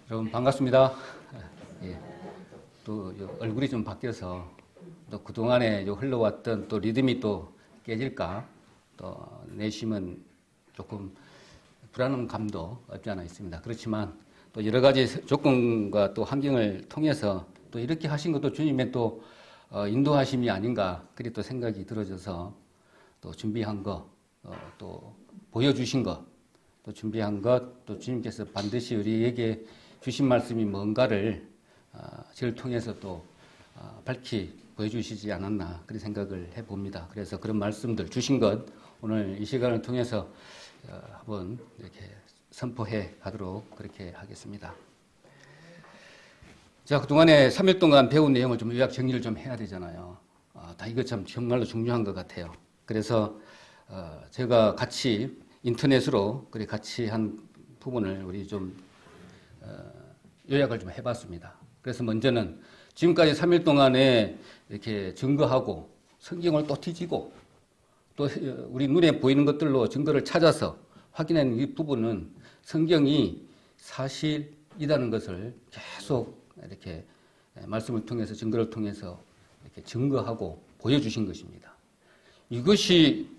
여러분 반갑습니다. 예, 또 얼굴이 좀 바뀌어서 또 그동안에 흘러왔던 또 리듬이 또 깨질까 또 내심은 조금 불안한 감도 없지 않아 있습니다. 그렇지만 또 여러 가지 조건과 또 환경을 통해서 또 이렇게 하신 것도 주님의 또 인도하심이 아닌가 그리 또 생각이 들어져서 또 준비한 거, 또 보여주신 것, 또 준비한 것, 또 주님께서 반드시 우리에게 주신 말씀이 뭔가를 저를 통해서 또 밝히 보여주시지 않았나 그런 생각을 해봅니다. 그래서 그런 말씀들 주신 것 오늘 이 시간을 통해서 한번 이렇게 선포해 가도록 그렇게 하겠습니다. 자, 그동안에 3일 동안 배운 내용을 좀 요약 정리를 좀 해야 되잖아요. 다 이거 참 정말로 중요한 것 같아요. 그래서 제가 같이 인터넷으로 그래 같이 한 부분을 우리 좀 요약을 좀 해봤습니다. 그래서 먼저는 지금까지 3일 동안에 이렇게 증거하고 성경을 또 뒤지고 또 우리 눈에 보이는 것들로 증거를 찾아서 확인한 이 부분은 성경이 사실이라는 것을 계속 이렇게 말씀을 통해서 증거를 통해서 이렇게 증거하고 보여주신 것입니다. 이것이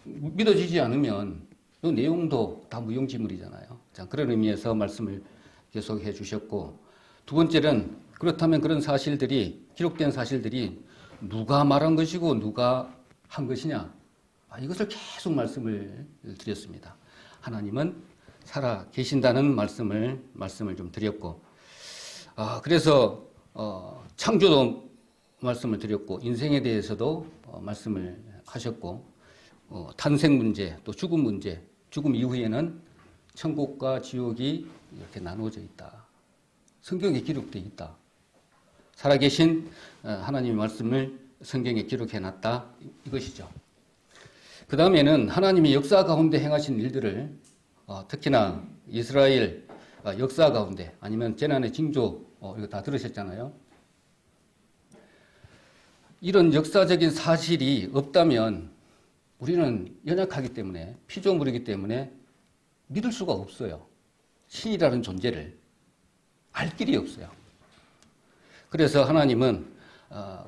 믿어지지 않으면 이 내용도 다 무용지물이잖아요. 자, 그런 의미에서 말씀을 계속 해주셨고, 두 번째는 그렇다면 그런 사실들이 기록된 사실들이 누가 말한 것이고 누가 한 것이냐, 이것을 계속 말씀을 드렸습니다. 하나님은 살아 계신다는 말씀을 좀 드렸고, 그래서 창조도 말씀을 드렸고 인생에 대해서도 말씀을 하셨고, 탄생 문제, 또 죽음 문제, 죽음 이후에는 천국과 지옥이 이렇게 나누어져 있다. 성경에 기록되어 있다. 살아계신 하나님의 말씀을 성경에 기록해놨다. 이것이죠. 그 다음에는 하나님이 역사 가운데 행하신 일들을 특히나 이스라엘 역사 가운데 아니면 재난의 징조 이거 다 들으셨잖아요. 이런 역사적인 사실이 없다면 우리는 연약하기 때문에 피조물이기 때문에 믿을 수가 없어요. 신이라는 존재를 알 길이 없어요. 그래서 하나님은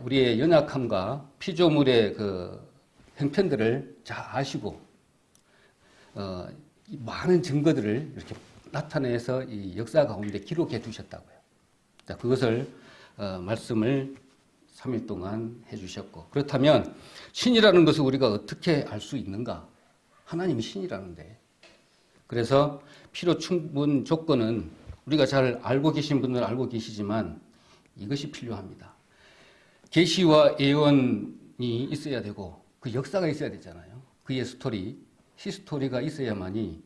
우리의 연약함과 피조물의 그 형편들을 잘 아시고 많은 증거들을 이렇게 나타내서 이 역사 가운데 기록해 두셨다고요. 자, 그것을 말씀을 3일 동안 해주셨고, 그렇다면 신이라는 것을 우리가 어떻게 알 수 있는가? 하나님이 신이라는데. 그래서 필요 충분 조건은 우리가 잘 알고 계신 분들은 알고 계시지만 이것이 필요합니다. 계시와 예언이 있어야 되고 그 역사가 있어야 되잖아요. 그의 스토리, 히스토리가 있어야만이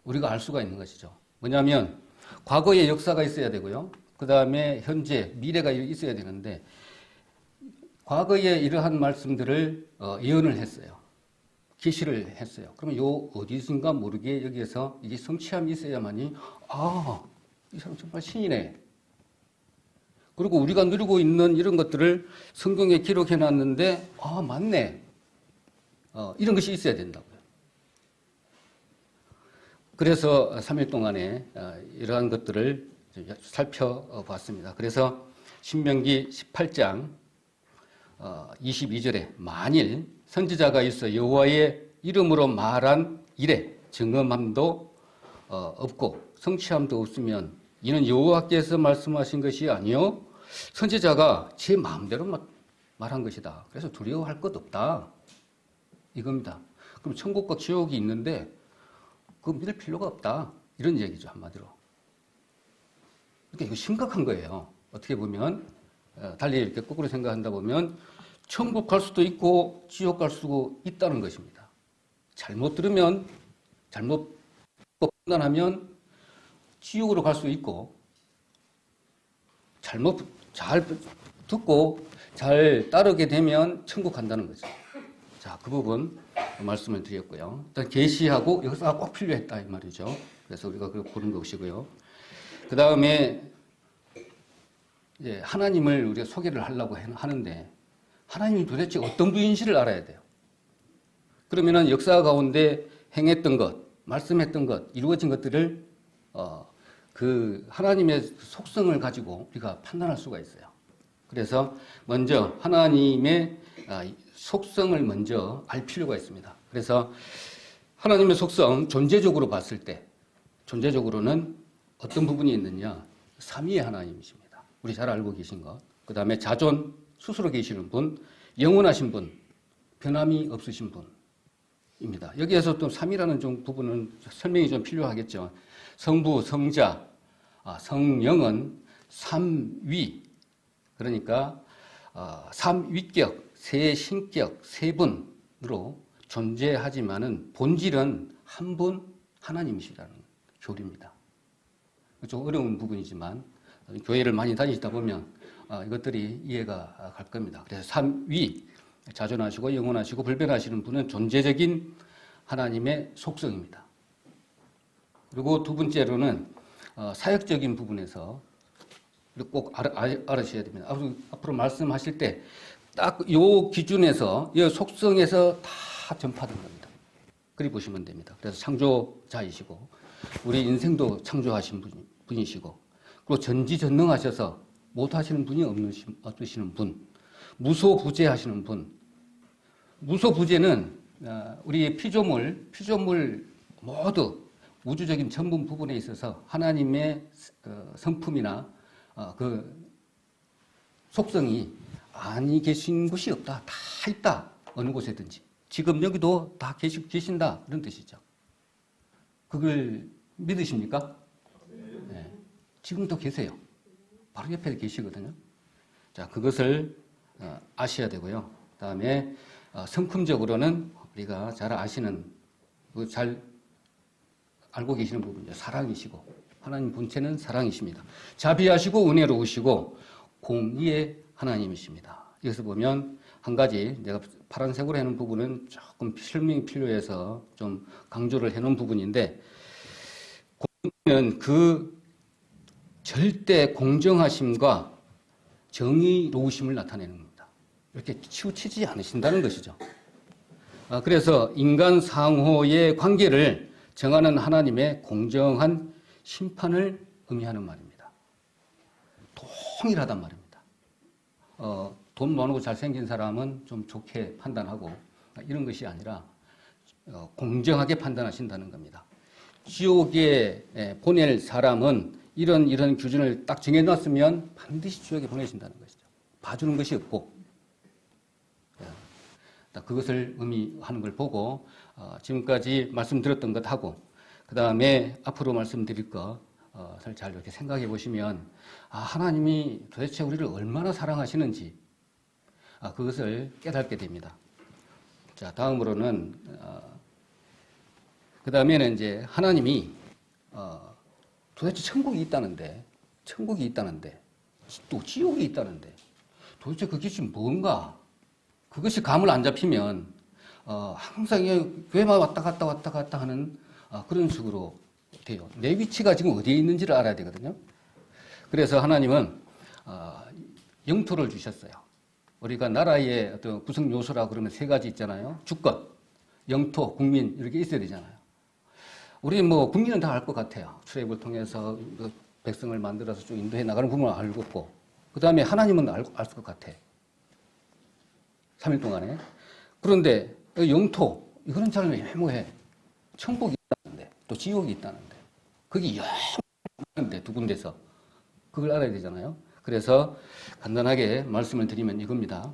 우리가 알 수가 있는 것이죠. 뭐냐면 과거의 역사가 있어야 되고요. 그 다음에 현재, 미래가 있어야 되는데 과거에 이러한 말씀들을 예언을 했어요. 계시를 했어요. 그러면 어디선가 모르게 여기에서 이게 성취함이 있어야만이 이 사람 정말 신이네. 그리고 우리가 누리고 있는 이런 것들을 성경에 기록해 놨는데 맞네. 이런 것이 있어야 된다고요. 그래서 3일 동안에 이러한 것들을 살펴봤습니다. 그래서 신명기 18장 22절에 만일 선지자가 있어 여호와의 이름으로 말한 일에 증언함도 없고 성취함도 없으면 이는 여호와께서 말씀하신 것이 아니요 선지자가 제 마음대로 말한 것이다. 그래서 두려워할 것 없다. 이겁니다. 그럼 천국과 지옥이 있는데 그거 믿을 필요가 없다. 이런 얘기죠, 한마디로. 그러니까 이거 심각한 거예요. 어떻게 보면 달리 이렇게 거꾸로 생각한다 보면 천국 갈 수도 있고 지옥 갈 수도 있다는 것입니다. 잘못 들으면 잘못 판단하면 지옥으로 갈 수 있고 잘 듣고 잘 따르게 되면 천국 간다는 거죠. 자, 그 부분 말씀을 드렸고요. 일단 계시하고 역사가 꼭 필요했다 이 말이죠. 그래서 우리가 그걸 보는 것이고요. 그 다음에 이제 하나님을 우리가 소개를 하려고 하는데 하나님이 도대체 어떤 분인지를 알아야 돼요. 그러면은 역사 가운데 행했던 것, 말씀했던 것, 이루어진 것들을 그 하나님의 속성을 가지고 우리가 판단할 수가 있어요. 그래서 먼저 하나님의 속성을 먼저 알 필요가 있습니다. 그래서 하나님의 속성 존재적으로 봤을 때 존재적으로는 어떤 부분이 있느냐? 삼위의 하나님이십니다. 우리 잘 알고 계신 것. 그 다음에 자존 스스로 계시는 분, 영원하신 분, 변함이 없으신 분입니다. 여기에서 또 삼위라는 좀 부분은 설명이 좀 필요하겠죠. 성부, 성자, 성령은 삼위, 그러니까 삼위격, 세 신격, 세 분으로 존재하지만은 본질은 한 분 하나님이시라는 교리입니다. 좀 어려운 부분이지만 교회를 많이 다니시다 보면 이것들이 이해가 갈 겁니다. 그래서 삼위, 자존하시고 영원하시고 불변하시는 분은 존재적인 하나님의 속성입니다. 그리고 두 번째로는 사역적인 부분에서 꼭 알으셔야 됩니다. 앞으로 말씀하실 때 딱 요 기준에서 이 속성에서 다 전파된 겁니다. 그리 보시면 됩니다. 그래서 창조자이시고 우리 인생도 창조하신 분이시고 그리고 전지전능하셔서 못하시는 분이 없으시는 분, 무소부재하시는 분. 무소부재는 우리 피조물 모두 우주적인 전분 부분에 있어서 하나님의 성품이나 그 속성이 아니 계신 곳이 없다. 다 있다. 어느 곳에든지. 지금 여기도 다 계신다. 이런 뜻이죠. 그걸 믿으십니까? 네. 지금도 계세요. 바로 옆에 계시거든요. 자, 그것을 아셔야 되고요. 그 다음에 성품적으로는 우리가 잘 아시는, 잘 알고 계시는 부분이죠. 사랑이시고 하나님 본체는 사랑이십니다. 자비하시고 은혜로우시고 공의의 하나님이십니다. 여기서 보면 한 가지 내가 파란색으로 해놓은 부분은 조금 설명이 필요해서 좀 강조를 해놓은 부분인데 공의는 그 절대 공정하심과 정의로우심을 나타내는 겁니다. 이렇게 치우치지 않으신다는 것이죠. 그래서 인간 상호의 관계를 정하는 하나님의 공정한 심판을 의미하는 말입니다. 동일하단 말입니다. 돈 많고 잘생긴 사람은 좀 좋게 판단하고 이런 것이 아니라 공정하게 판단하신다는 겁니다. 지옥에 보낼 사람은 이런 규준을 딱 정해놨으면 반드시 지옥에 보내신다는 것이죠. 봐주는 것이 없고 그것을 의미하는 걸 보고 지금까지 말씀드렸던 것하고 그 다음에 앞으로 말씀드릴 것 잘 이렇게 생각해 보시면 하나님이 도대체 우리를 얼마나 사랑하시는지 그것을 깨닫게 됩니다. 자, 다음으로는 그 다음에는 이제 하나님이 도대체 천국이 있다는데 또 지옥이 있다는데 도대체 그것이 뭔가 그것이 감을 안 잡히면 항상 교회만 왔다 갔다 하는 그런 식으로 돼요. 내 위치가 지금 어디에 있는지를 알아야 되거든요. 그래서 하나님은 영토를 주셨어요. 우리가 나라의 어떤 구성 요소라 그러면 세 가지 있잖아요. 주권, 영토, 국민 이렇게 있어야 되잖아요. 우리 국민은 다 알 것 같아요. 출애굽을 통해서 백성을 만들어서 쭉 인도해 나가는 부분을 알고 있고 그 다음에 하나님은 알 것 같아. 3일 동안에. 그런데 영토 이거는 잘 애매모호해. 천국이 있다는데 또 지옥이 있다는데 거기 영한데 두 군데서 그걸 알아야 되잖아요. 그래서 간단하게 말씀을 드리면 이겁니다.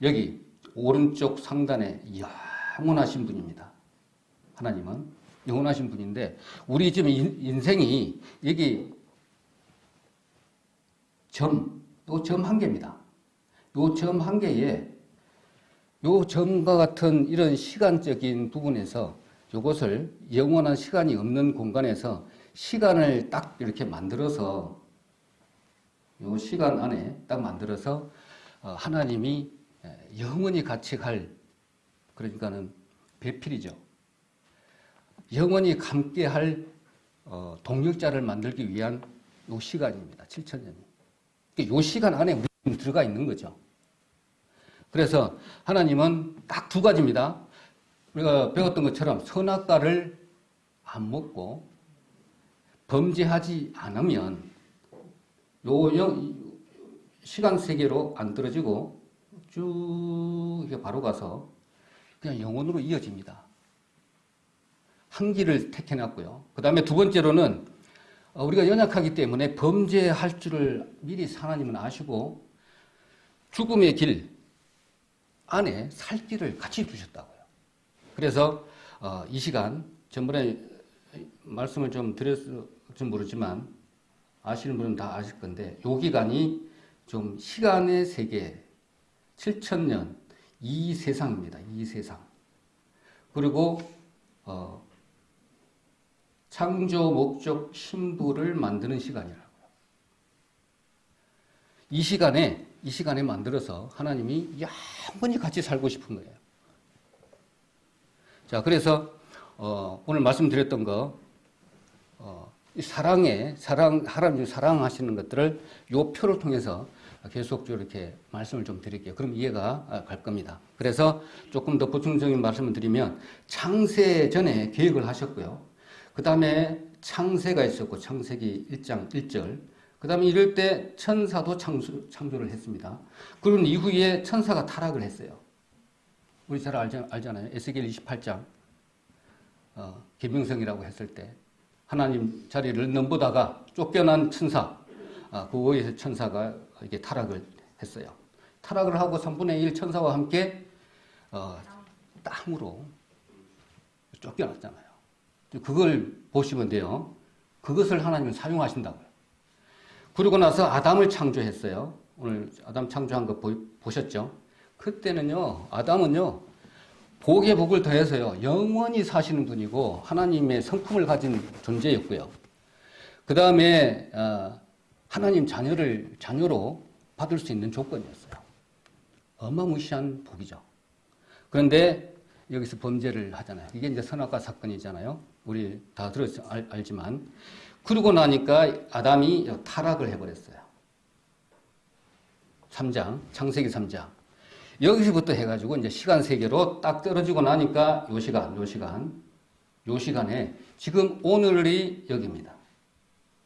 여기 오른쪽 상단에 영원하신 분입니다. 하나님은 영원하신 분인데 우리 지금 인생이 여기 요 점 한 개입니다. 요 점 한 개에 요 점과 같은 이런 시간적인 부분에서 요것을 영원한 시간이 없는 공간에서 시간을 딱 이렇게 만들어서 요 시간 안에 딱 만들어서 하나님이 영원히 같이 갈 그러니까는 배필이죠. 영원히 함께 할 동역자를 만들기 위한 요 시간입니다. 7,000년이. 요 시간 안에 우리는 들어가 있는 거죠. 그래서 하나님은 딱 두 가지입니다. 우리가 배웠던 것처럼 선악과를 안 먹고 범죄하지 않으면 요 시간 세계로 안 떨어지고 쭉 이렇게 바로 가서 그냥 영원으로 이어집니다. 한 길을 택해놨고요. 그 다음에 두 번째로는 우리가 연약하기 때문에 범죄할 줄을 미리 하나님은 아시고 죽음의 길 안에 살 길을 같이 주셨다고요. 그래서 이 시간 전번에 말씀을 좀 드렸을지 모르지만 아시는 분은 다 아실 건데 요 기간이 좀 시간의 세계 7,000년 이 세상입니다. 이 세상. 그리고 창조 목적 신부를 만드는 시간이라고요. 이 시간에 만들어서 하나님이 영원히 같이 살고 싶은 거예요. 자, 그래서 오늘 말씀드렸던 거 하나님 사랑하시는 것들을 요 표를 통해서 계속적으로 이렇게 말씀을 좀 드릴게요. 그럼 이해가 갈 겁니다. 그래서 조금 더 보충적인 말씀을 드리면 창세 전에 계획을 하셨고요. 그 다음에 창세가 있었고 창세기 1장 1절. 그 다음에 이럴 때 천사도 창조를 했습니다. 그런 이후에 천사가 타락을 했어요. 우리 잘 알잖아요. 에스겔 28장 계명성이라고 했을 때 하나님 자리를 넘보다가 쫓겨난 천사, 그 위에서 천사가 이게 타락을 했어요. 타락을 하고 3분의 1 천사와 함께 땅으로 쫓겨났잖아요. 그걸 보시면 돼요. 그것을 하나님은 사용하신다고요. 그러고 나서 아담을 창조했어요. 오늘 아담 창조한 거 보셨죠? 그때는요, 아담은요, 복에 복을 더해서요, 영원히 사시는 분이고, 하나님의 성품을 가진 존재였고요. 그 다음에, 하나님 자녀로 받을 수 있는 조건이었어요. 어마무시한 복이죠. 그런데 여기서 범죄를 하잖아요. 이게 이제 선악과 사건이잖아요. 우리 다 알지만. 그러고 나니까 아담이 타락을 해버렸어요. 3장, 창세기 3장. 여기서부터 해가지고 이제 시간 세계로 딱 떨어지고 나니까 요 시간에 지금 오늘이 여기입니다.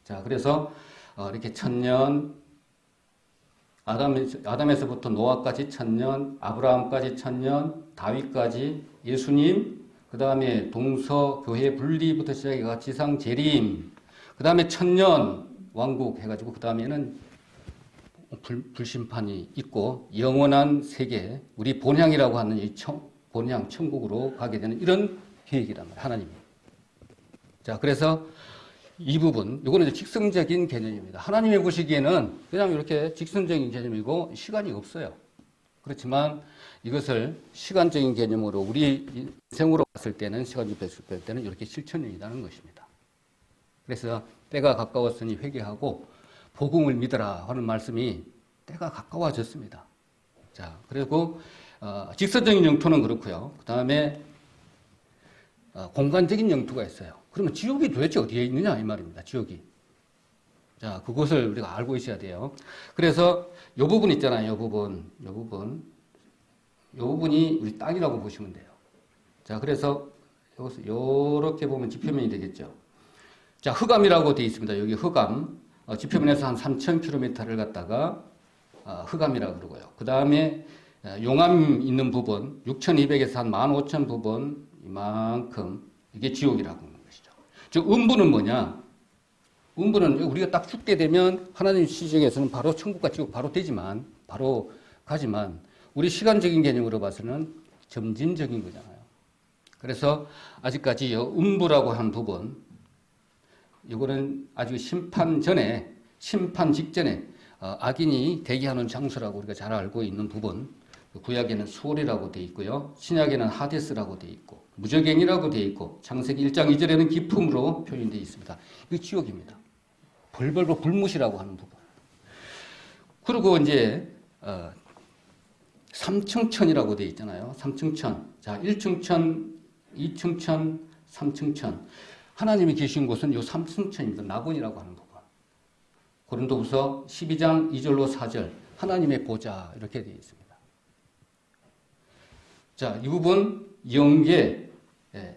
자, 그래서 이렇게 1000년, 아담에서부터 노아까지 1000년, 아브라함까지 1000년, 다윗까지, 예수님, 그 다음에 동서교회 분리부터 시작해가 지상 재림, 그 다음에 1000년 왕국 해가지고 그 다음에는 불심판이 있고 영원한 세계, 우리 본향이라고 하는 이 본향 천국으로 가게 되는 이런 계획이란 말이에요. 하나님이. 자, 그래서 이 부분, 이거는 이제 직선적인 개념입니다. 하나님이 보시기에는 그냥 이렇게 직선적인 개념이고 시간이 없어요. 그렇지만 이것을 시간적인 개념으로 우리 인생으로 봤을 때는, 시간적으로 봤을 때는 이렇게 실천이라는 것입니다. 그래서 때가 가까웠으니 회개하고 복음을 믿어라 하는 말씀이 때가 가까워졌습니다. 자, 그리고 직선적인 영토는 그렇고요. 그 다음에 공간적인 영토가 있어요. 그러면 지옥이 도대체 어디에 있느냐 이 말입니다. 지옥이. 자, 그것을 우리가 알고 있어야 돼요. 그래서 이 부분 있잖아요. 이 부분이 우리 땅이라고 보시면 돼요. 자, 그래서 여기서 이렇게 보면 지표면이 되겠죠. 자, 흑암이라고 되어 있습니다. 여기 흑암. 지표면에서 한 3,000km를 갖다가 흑암이라고 그러고요. 그 다음에 용암 있는 부분, 6,200에서 한 15,000 부분, 이만큼, 이게 지옥이라고 하는 것이죠. 즉, 음부는 뭐냐? 음부는 우리가 딱 죽게 되면 하나님 시정에서는 바로 천국과 지옥 바로 되지만, 바로 가지만, 우리 시간적인 개념으로 봐서는 점진적인 거잖아요. 그래서 아직까지 음부라고 하는 부분, 이거는 아주 심판 직전에 악인이 대기하는 장소라고 우리가 잘 알고 있는 부분, 구약에는 수월이라고 되어 있고요. 신약에는 하데스라고 되어 있고, 무저갱이라고 되어 있고, 창세기 1장 2절에는 기품으로 표현되어 있습니다. 이거 지옥입니다. 벌벌벌 불못이라고 하는 부분. 그리고 이제 3층천이라고 되어 있잖아요. 3층천. 자, 1층천, 2층천, 3층천. 하나님이 계신 곳은 요 3층천입니다. 낙원이라고 하는 부분. 고린도후서 12장 2절로 4절. 하나님의 보좌 이렇게 되어 있습니다. 자, 이 부분 영계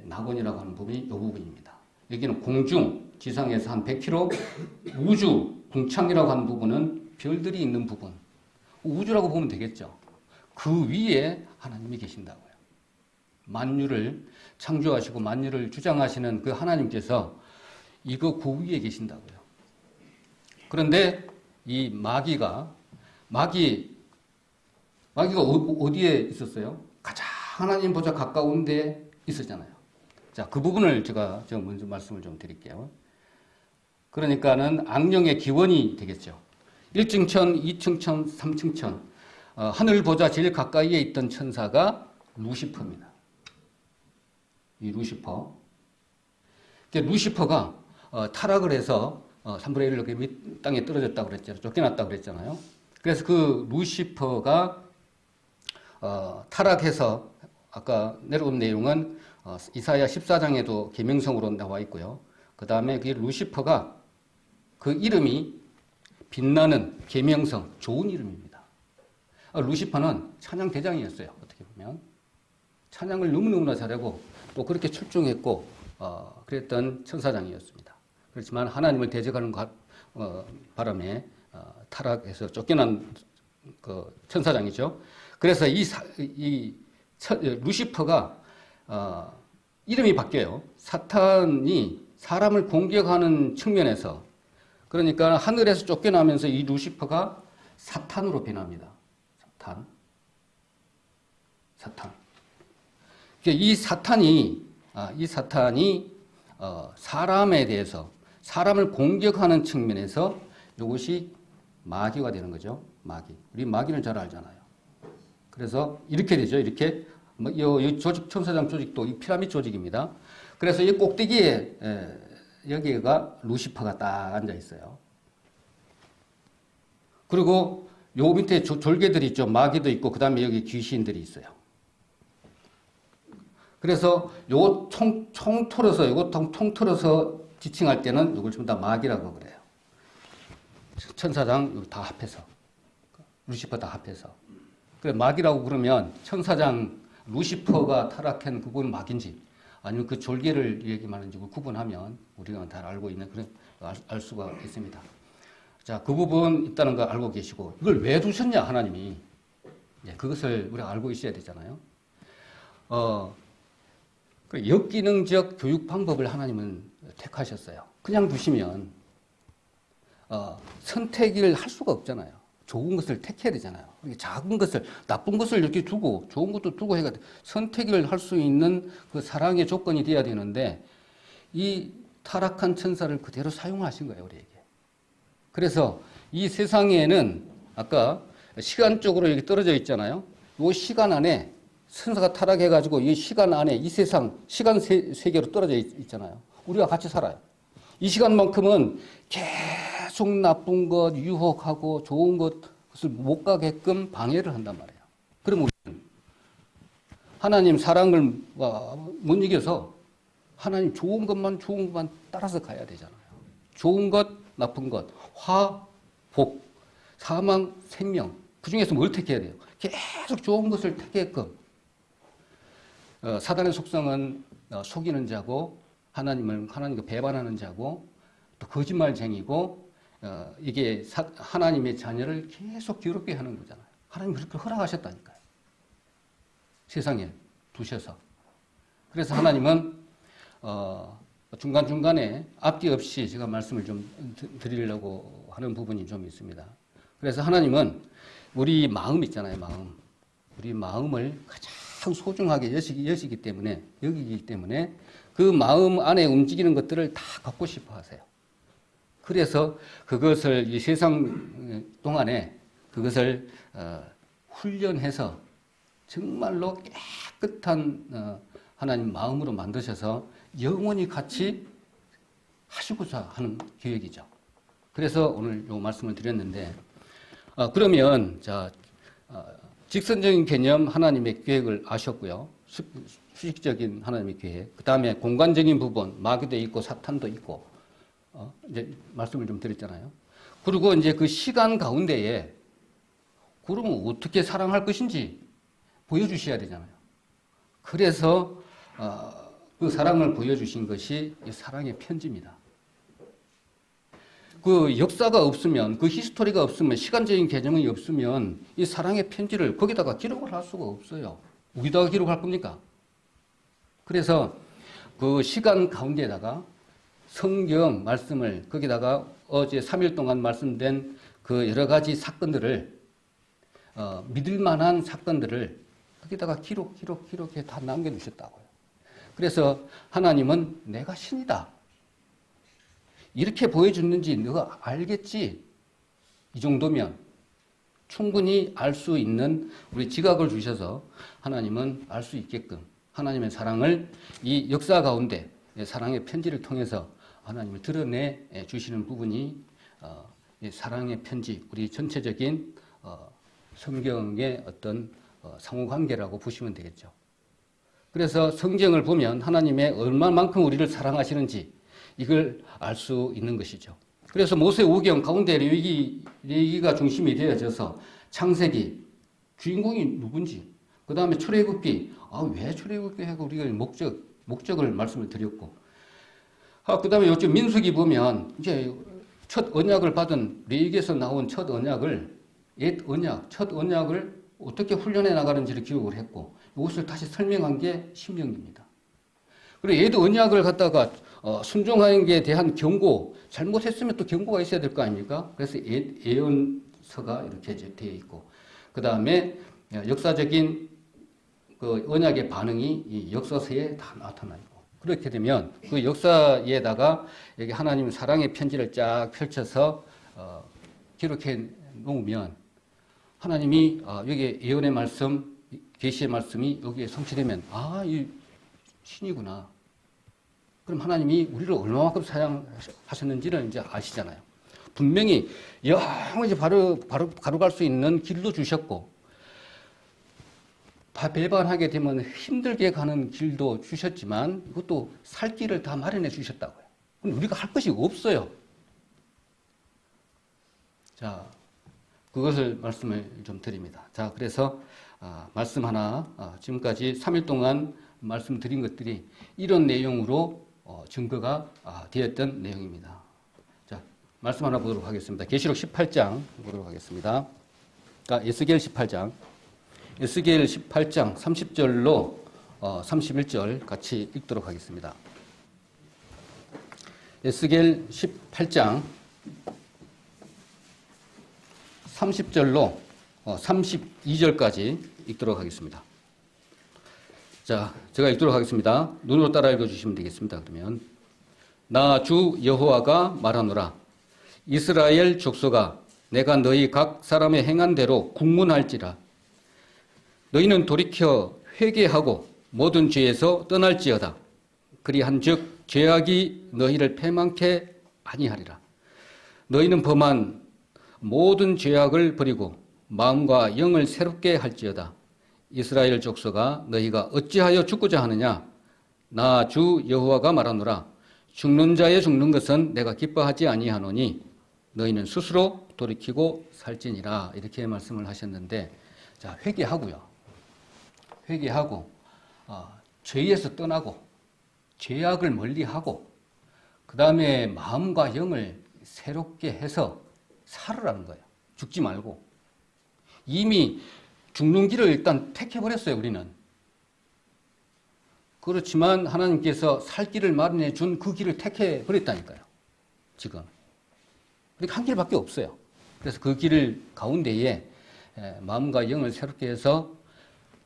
낙원이라고 하는 부분이 이 부분입니다. 여기는 공중, 지상에서 한 100km, 우주, 궁창이라고 하는 부분은 별들이 있는 부분. 우주라고 보면 되겠죠. 그 위에 하나님이 계신다고요. 만유를 창조하시고 만유를 주장하시는 그 하나님께서 이거 그 위에 계신다고요. 그런데 이 마귀가 어디에 있었어요? 가장 하나님 보다 가까운 데 있었잖아요. 자, 그 부분을 제가 먼저 말씀을 좀 드릴게요. 그러니까는 악령의 기원이 되겠죠. 1층천, 2층천, 3층천. 하늘 보자 제일 가까이에 있던 천사가 루시퍼입니다. 이 루시퍼. 루시퍼가 타락을 해서 3분의 1로 이렇게 땅에 떨어졌다고 그랬잖아요. 쫓겨났다고 그랬잖아요. 그래서 그 루시퍼가 타락해서 아까 내려온 내용은 이사야 14장에도 계명성으로 나와 있고요. 그 다음에 그 루시퍼가 그 이름이 빛나는 계명성, 좋은 이름입니다. 루시퍼는 찬양 대장이었어요. 어떻게 보면 찬양을 너무너무나 잘하고 또 그렇게 출중했고 그랬던 천사장이었습니다. 그렇지만 하나님을 대적하는 바람에 타락해서 쫓겨난 그 천사장이죠. 그래서 이 루시퍼가 이름이 바뀌어요. 사탄이 사람을 공격하는 측면에서 그러니까 하늘에서 쫓겨나면서 이 루시퍼가 사탄으로 변합니다. 사탄. 이 사탄이 사람에 대해서 사람을 공격하는 측면에서 이것이 마귀가 되는 거죠. 마귀. 우리 마귀는 잘 알잖아요. 그래서 이렇게 되죠. 이렇게 이 조직 천사장 조직도 이 피라미드 조직입니다. 그래서 이 꼭대기에 여기가 루시퍼가 딱 앉아 있어요. 그리고 요 밑에 졸개들이 있죠. 마귀도 있고 그다음에 여기 귀신들이 있어요. 그래서 요거 통틀어서 요거 통틀어서 지칭할 때는 이걸 전부 다 마귀라고 그래요. 천사장 다 합해서 루시퍼 다 합해서. 그래 마귀라고 그러면 천사장 루시퍼가 타락한 그건 마귀인지 아니면 그 졸개를 얘기하는지 구분하면 우리가 다 알고 있는 그런 알 수가 있습니다. 자, 그 부분 있다는 거 알고 계시고 이걸 왜 두셨냐 하나님이 그것을 우리가 알고 있어야 되잖아요. 역기능적 교육 방법을 하나님은 택하셨어요. 그냥 두시면 선택을 할 수가 없잖아요. 좋은 것을 택해야 되잖아요. 작은 것을, 나쁜 것을 이렇게 두고, 좋은 것도 두고 해가 선택을 할 수 있는 그 사랑의 조건이 돼야 되는데, 이 타락한 천사를 그대로 사용하신 거예요, 우리에게. 그래서 이 세상에는 아까 시간적으로 여기 떨어져 있잖아요. 이 시간 안에 천사가 타락해가지고 이 시간 안에 이 세상, 시간 세계로 떨어져 있잖아요. 우리가 같이 살아요. 이 시간만큼은 계속 나쁜 것, 유혹하고 좋은 것을 못 가게끔 방해를 한단 말이에요. 그럼 우리는 하나님 사랑을 못 이겨서 하나님 좋은 것만 따라서 가야 되잖아요. 좋은 것, 나쁜 것, 화, 복, 사망, 생명. 그 중에서 뭘 택해야 돼요? 계속 좋은 것을 택게끔. 사단의 속성은 속이는 자고 하나님과 배반하는 자고 또 거짓말쟁이고 이게 하나님의 자녀를 계속 괴롭게 하는 거잖아요. 하나님 그렇게 허락하셨다니까요. 세상에 두셔서. 그래서 하나님은 중간중간에 앞뒤 없이 제가 말씀을 좀 드리려고 하는 부분이 좀 있습니다. 그래서 하나님은 우리 마음 있잖아요. 우리 마음을 가장 소중하게 여기기 때문에 그 마음 안에 움직이는 것들을 다 갖고 싶어 하세요. 그래서 그것을 이 세상 동안에 그것을 훈련해서 정말로 깨끗한 하나님 마음으로 만드셔서 영원히 같이 하시고자 하는 계획이죠. 그래서 오늘 이 말씀을 드렸는데 그러면 직선적인 개념 하나님의 계획을 아셨고요. 수식적인 하나님의 계획. 그 다음에 공간적인 부분 마귀도 있고 사탄도 있고 이제 말씀을 좀 드렸잖아요. 그리고 이제 그 시간 가운데에 그러면 어떻게 사랑할 것인지 보여주셔야 되잖아요. 그래서 그 사랑을 보여주신 것이 이 사랑의 편지입니다. 그 역사가 없으면, 그 히스토리가 없으면, 시간적인 개념이 없으면 이 사랑의 편지를 거기다가 기록을 할 수가 없어요. 어디다가 기록할 겁니까? 그래서 그 시간 가운데에다가 성경 말씀을 거기다가 어제 3일 동안 말씀된 그 여러 가지 사건들을 믿을 만한 사건들을 거기다가 기록해 다 남겨두셨다고요. 그래서 하나님은 내가 신이다. 이렇게 보여줬는지 너가 알겠지? 이 정도면 충분히 알 수 있는 우리 지각을 주셔서 하나님은 알 수 있게끔 하나님의 사랑을 이 역사 가운데 사랑의 편지를 통해서 하나님을 드러내 주시는 부분이 사랑의 편지, 우리 전체적인 성경의 어떤 상호관계라고 보시면 되겠죠. 그래서 성경을 보면 하나님의 얼마만큼 우리를 사랑하시는지 이걸 알 수 있는 것이죠. 그래서 모세오경 가운데 레위기가 중심이 되어져서 창세기 주인공이 누군지, 그 다음에 출애굽기, 왜 출애굽기 하고 우리가 목적을 말씀을 드렸고, 그 다음에 요즘 민수기 보면 이제 첫 언약을 받은 레위기에서 나온 첫 언약을 첫 언약을 어떻게 훈련해 나가는지를 기록을 했고, 이것을 다시 설명한 게 신명기입니다. 그리고 옛 언약을 갖다가 순종하는 게 대한 경고, 잘못했으면 또 경고가 있어야 될 거 아닙니까? 그래서 예언서가 이렇게 되어 있고, 그 다음에 역사적인 그 언약의 반응이 이 역사서에 다 나타나 있고, 그렇게 되면 그 역사에다가 여기 하나님 사랑의 편지를 쫙 펼쳐서 기록해 놓으면 하나님이 여기 예언의 말씀, 계시의 말씀이 여기에 성취되면 이 신이구나. 그럼 하나님이 우리를 얼마만큼 사랑하셨는지를 이제 아시잖아요. 분명히 영원히 바로 갈 수 있는 길도 주셨고, 배반하게 되면 힘들게 가는 길도 주셨지만 이것도 살 길을 다 마련해 주셨다고요. 그럼 우리가 할 것이 없어요. 자, 그것을 말씀을 좀 드립니다. 자, 그래서 말씀 하나, 지금까지 3일 동안 말씀드린 것들이 이런 내용으로 증거가 되었던 내용입니다. 자, 말씀 하나 보도록 하겠습니다. 계시록 18장 보도록 하겠습니다. 에스겔 18장. 에스겔 18장 30절로 31절 같이 읽도록 하겠습니다. 에스겔 18장 30절로 32절까지 읽도록 하겠습니다. 자, 제가 읽도록 하겠습니다. 눈으로 따라 읽어주시면 되겠습니다. 그러면 나 주 여호와가 말하노라. 이스라엘 족속아, 내가 너희 각 사람의 행한 대로 국문할지라. 너희는 돌이켜 회개하고 모든 죄에서 떠날지어다. 그리한즉 죄악이 너희를 패망케 아니하리라. 너희는 범한 모든 죄악을 버리고 마음과 영을 새롭게 할지어다. 이스라엘 족속아, 너희가 어찌하여 죽고자 하느냐? 나 주 여호와가 말하노라. 죽는 자의 죽는 것은 내가 기뻐하지 아니하노니 너희는 스스로 돌이키고 살지니라. 이렇게 말씀을 하셨는데, 자, 회개하고요. 회개하고 죄에서 떠나고 죄악을 멀리하고 그 다음에 마음과 영을 새롭게 해서 살으라는 거예요. 죽지 말고. 이미 죽는 길을 일단 택해버렸어요, 우리는. 그렇지만 하나님께서 살 길을 마련해 준 그 길을 택해버렸다니까요, 지금. 그러니까 한 길밖에 없어요. 그래서 그 길 가운데에 마음과 영을 새롭게 해서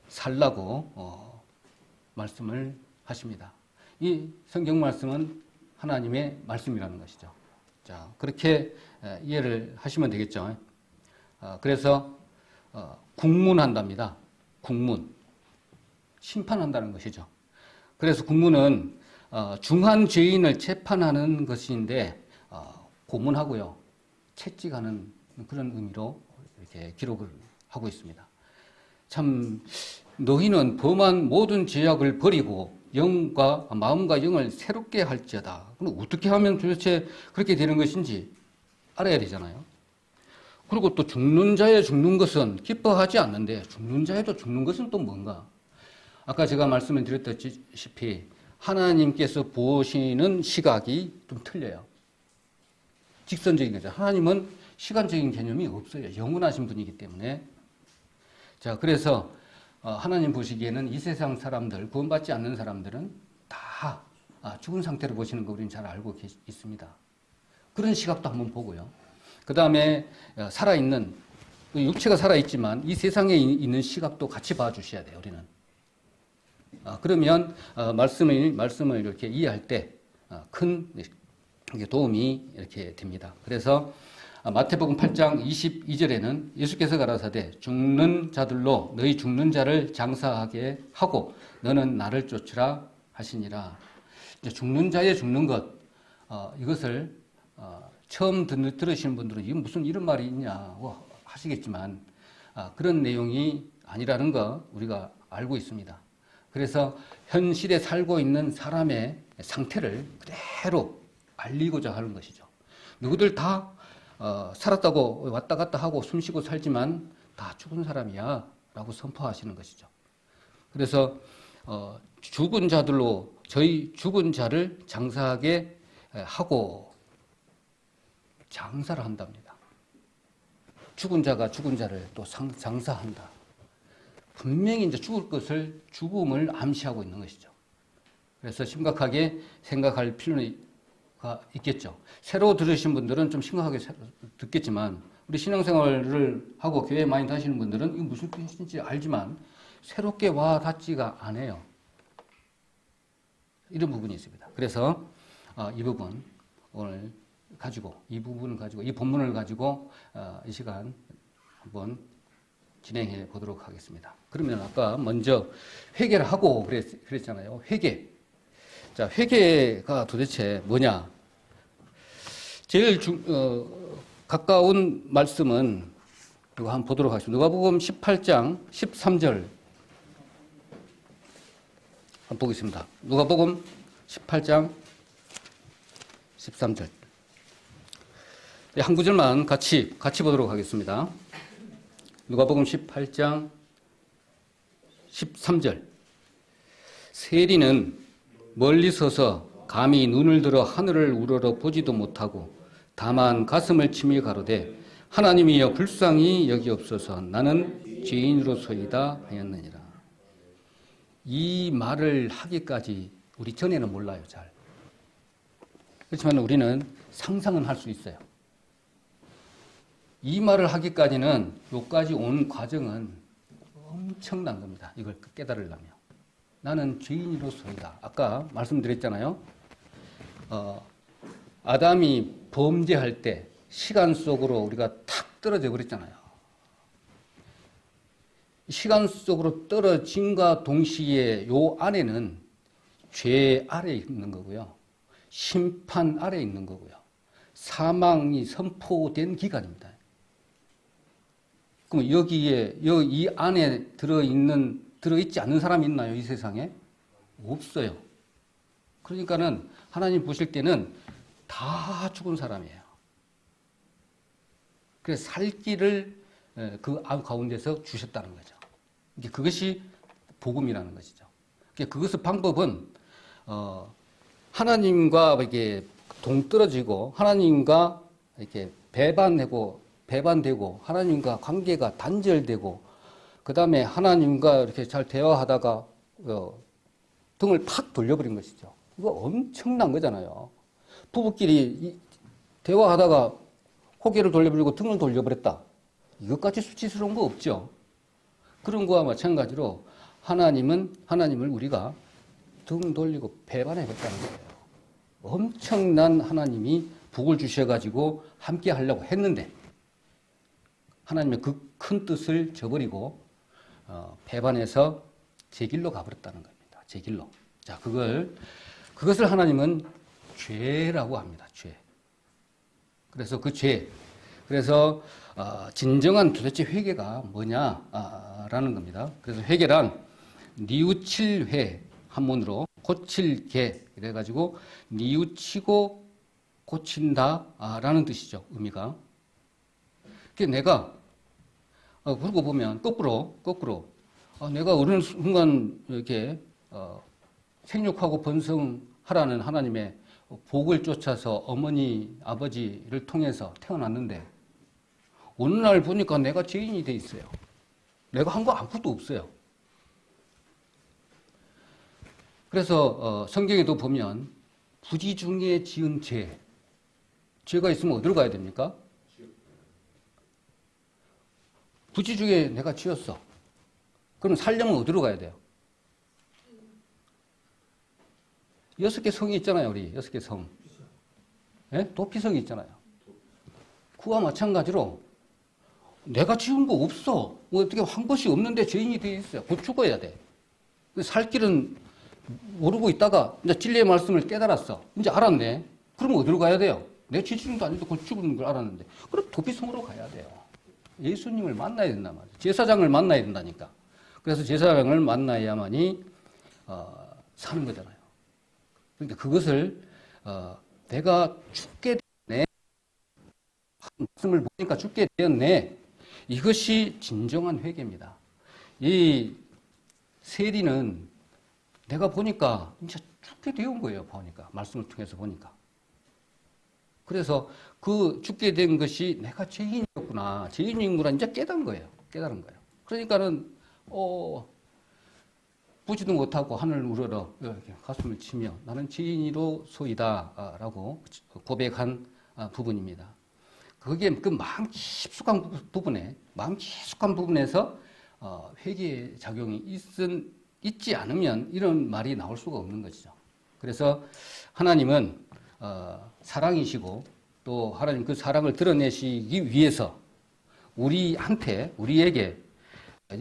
살라고 말씀을 하십니다. 이 성경 말씀은 하나님의 말씀이라는 것이죠. 자, 그렇게 이해를 하시면 되겠죠. 그래서 국문한답니다. 국문. 심판한다는 것이죠. 그래서 국문은 중한 죄인을 재판하는 것인데 고문하고요. 채찍하는 그런 의미로 이렇게 기록을 하고 있습니다. 참, 너희는 범한 모든 죄악을 버리고 영과 마음과 영을 새롭게 할지어다. 그럼 어떻게 하면 도대체 그렇게 되는 것인지 알아야 되잖아요. 그리고 또 죽는 자의 죽는 것은 기뻐하지 않는데 죽는 자에도 죽는 것은 또 뭔가? 아까 제가 말씀을 드렸다시피 하나님께서 보시는 시각이 좀 틀려요. 직선적인 거죠. 하나님은 시간적인 개념이 없어요. 영원하신 분이기 때문에. 자, 그래서 하나님 보시기에는 이 세상 사람들, 구원받지 않는 사람들은 다 죽은 상태로 보시는 거 우리는 잘 알고 있습니다. 그런 시각도 한번 보고요. 그 다음에 살아있는, 육체가 살아있지만 이 세상에 있는 시각도 같이 봐주셔야 돼요, 우리는. 그러면 말씀을 이렇게 이해할 때 큰 도움이 이렇게 됩니다. 그래서 마태복음 8장 22절에는 예수께서 가라사대 죽는 자들로 너희 죽는 자를 장사하게 하고 너는 나를 쫓으라 하시니라. 죽는 자의 죽는 것, 이것을 처음 들으시는 분들은 이건 무슨 이런 말이 있냐고 하시겠지만 그런 내용이 아니라는 거 우리가 알고 있습니다. 그래서 현실에 살고 있는 사람의 상태를 그대로 알리고자 하는 것이죠. 누구들 다 살았다고 왔다 갔다 하고 숨쉬고 살지만 다 죽은 사람이야 라고 선포하시는 것이죠. 그래서 죽은 자들로 저희 죽은 자를 장사하게 하고 장사를 한답니다. 죽은 자가 죽은 자를 또 장사한다. 분명히 이제 죽음을 암시하고 있는 것이죠. 그래서 심각하게 생각할 필요가 있겠죠. 새로 들으신 분들은 좀 심각하게 듣겠지만, 우리 신앙생활을 하고 교회 많이 다니시는 분들은 이게 무슨 뜻인지 알지만, 새롭게 와 닿지가 않아요. 이런 부분이 있습니다. 그래서 이 부분 오늘 가지고, 이 부분을 가지고, 이 본문을 가지고 이 시간 한번 진행해 보도록 하겠습니다. 그러면 아까 먼저 회개를 하고 그랬잖아요. 회개. 자, 회개가 도대체 뭐냐? 제일 가까운 말씀은 이거 한번 보도록 하겠습니다. 누가복음 18장 13절 한번 보겠습니다. 누가복음 18장 13절. 한 구절만 같이 보도록 하겠습니다. 누가복음 18장 13절. 세리는 멀리 서서 감히 눈을 들어 하늘을 우러러 보지도 못하고 다만 가슴을 치며 가로되 하나님이여 불쌍히 여기옵소서 나는 죄인으로소이다 하였느니라. 이 말을 하기까지 우리 전에는 몰라요, 잘. 그렇지만 우리는 상상은 할 수 있어요. 이 말을 하기까지는 여기까지 온 과정은 엄청난 겁니다. 이걸 깨달으려면. 나는 죄인으로서이다. 아까 말씀드렸잖아요. 아담이 범죄할 때 시간 속으로 우리가 탁 떨어져 버렸잖아요. 시간 속으로 떨어짐과 동시에 요 안에는 죄 아래에 있는 거고요. 심판 아래에 있는 거고요. 사망이 선포된 기간입니다. 그럼 여기에, 이 안에 들어있지 않는 사람이 있나요? 이 세상에? 없어요. 그러니까는 하나님 보실 때는 다 죽은 사람이에요. 그래서 살 길을 그 가운데서 주셨다는 거죠. 그것이 복음이라는 것이죠. 그것의 방법은, 하나님과 이렇게 동떨어지고, 하나님과 이렇게 배반되고, 하나님과 관계가 단절되고, 그 다음에 하나님과 이렇게 잘 대화하다가 등을 팍 돌려버린 것이죠. 이거 엄청난 거잖아요. 부부끼리 대화하다가 고개를 돌려버리고 등을 돌려버렸다. 이것까지 수치스러운 거 없죠. 그런 거와 마찬가지로 하나님을 우리가 등 돌리고 배반해버렸다는 거예요. 엄청난 하나님이 복을 주셔가지고 함께 하려고 했는데 하나님의 그 큰 뜻을 저버리고 배반해서 제 길로 가버렸다는 겁니다. 제 길로. 자, 그것을 하나님은 죄라고 합니다. 죄. 그래서 그 죄. 그래서 진정한 도대체 회개가 뭐냐라는 겁니다. 그래서 회개란 뉘우칠 한문으로 고칠개 이래가지고 뉘우치고 고친다라는 뜻이죠. 의미가. 내가 그러고 보면 거꾸로 내가 어느 순간 이렇게 생육하고 번성하라는 하나님의 복을 쫓아서 어머니, 아버지를 통해서 태어났는데 어느 날 보니까 내가 죄인이 돼 있어요. 내가 한 거 아무것도 없어요. 그래서 성경에도 보면 부지 중에 지은 죄가 있으면 어디로 가야 됩니까? 부지 중에 내가 지었어. 그럼 살려면 어디로 가야 돼요? 6개 성이 있잖아요, 우리 6개 성. 예? 도피성이 있잖아요. 그와 마찬가지로 내가 지은 거 없어. 뭐 어떻게 한 것이 없는데 죄인이 되어 있어요. 곧 죽어야 돼. 살 길은 모르고 있다가 이제 진리의 말씀을 깨달았어. 이제 알았네. 그러면 어디로 가야 돼요? 내 지지는도 아닌데 곧 죽는 걸 알았는데. 그럼 도피성으로 가야 돼요. 예수님을 만나야 된단 말이에요. 제사장을 만나야 된다니까. 그래서 제사장을 만나야만이 사는 거잖아요. 그러니까 그것을 내가 죽게 되었네. 말씀을 보니까 죽게 되었네. 이것이 진정한 회개입니다. 이 세리는 내가 보니까 진짜 죽게 되온 거예요. 보니까 말씀을 통해서 보니까. 그래서 그 죽게 된 것이 내가 죄인이었구나. 죄인이구나. 이제 깨달은 거예요. 그러니까는 보지도 못하고 하늘을 우러러 이렇게 가슴을 치며 나는 죄인이로소이다 라고 고백한 부분입니다. 그게 그 마음 깊숙한 부분에서 회개의 작용이 있지 않으면 이런 말이 나올 수가 없는 것이죠. 그래서 하나님은 사랑이시고 또 하나님 그 사랑을 드러내시기 위해서 우리에게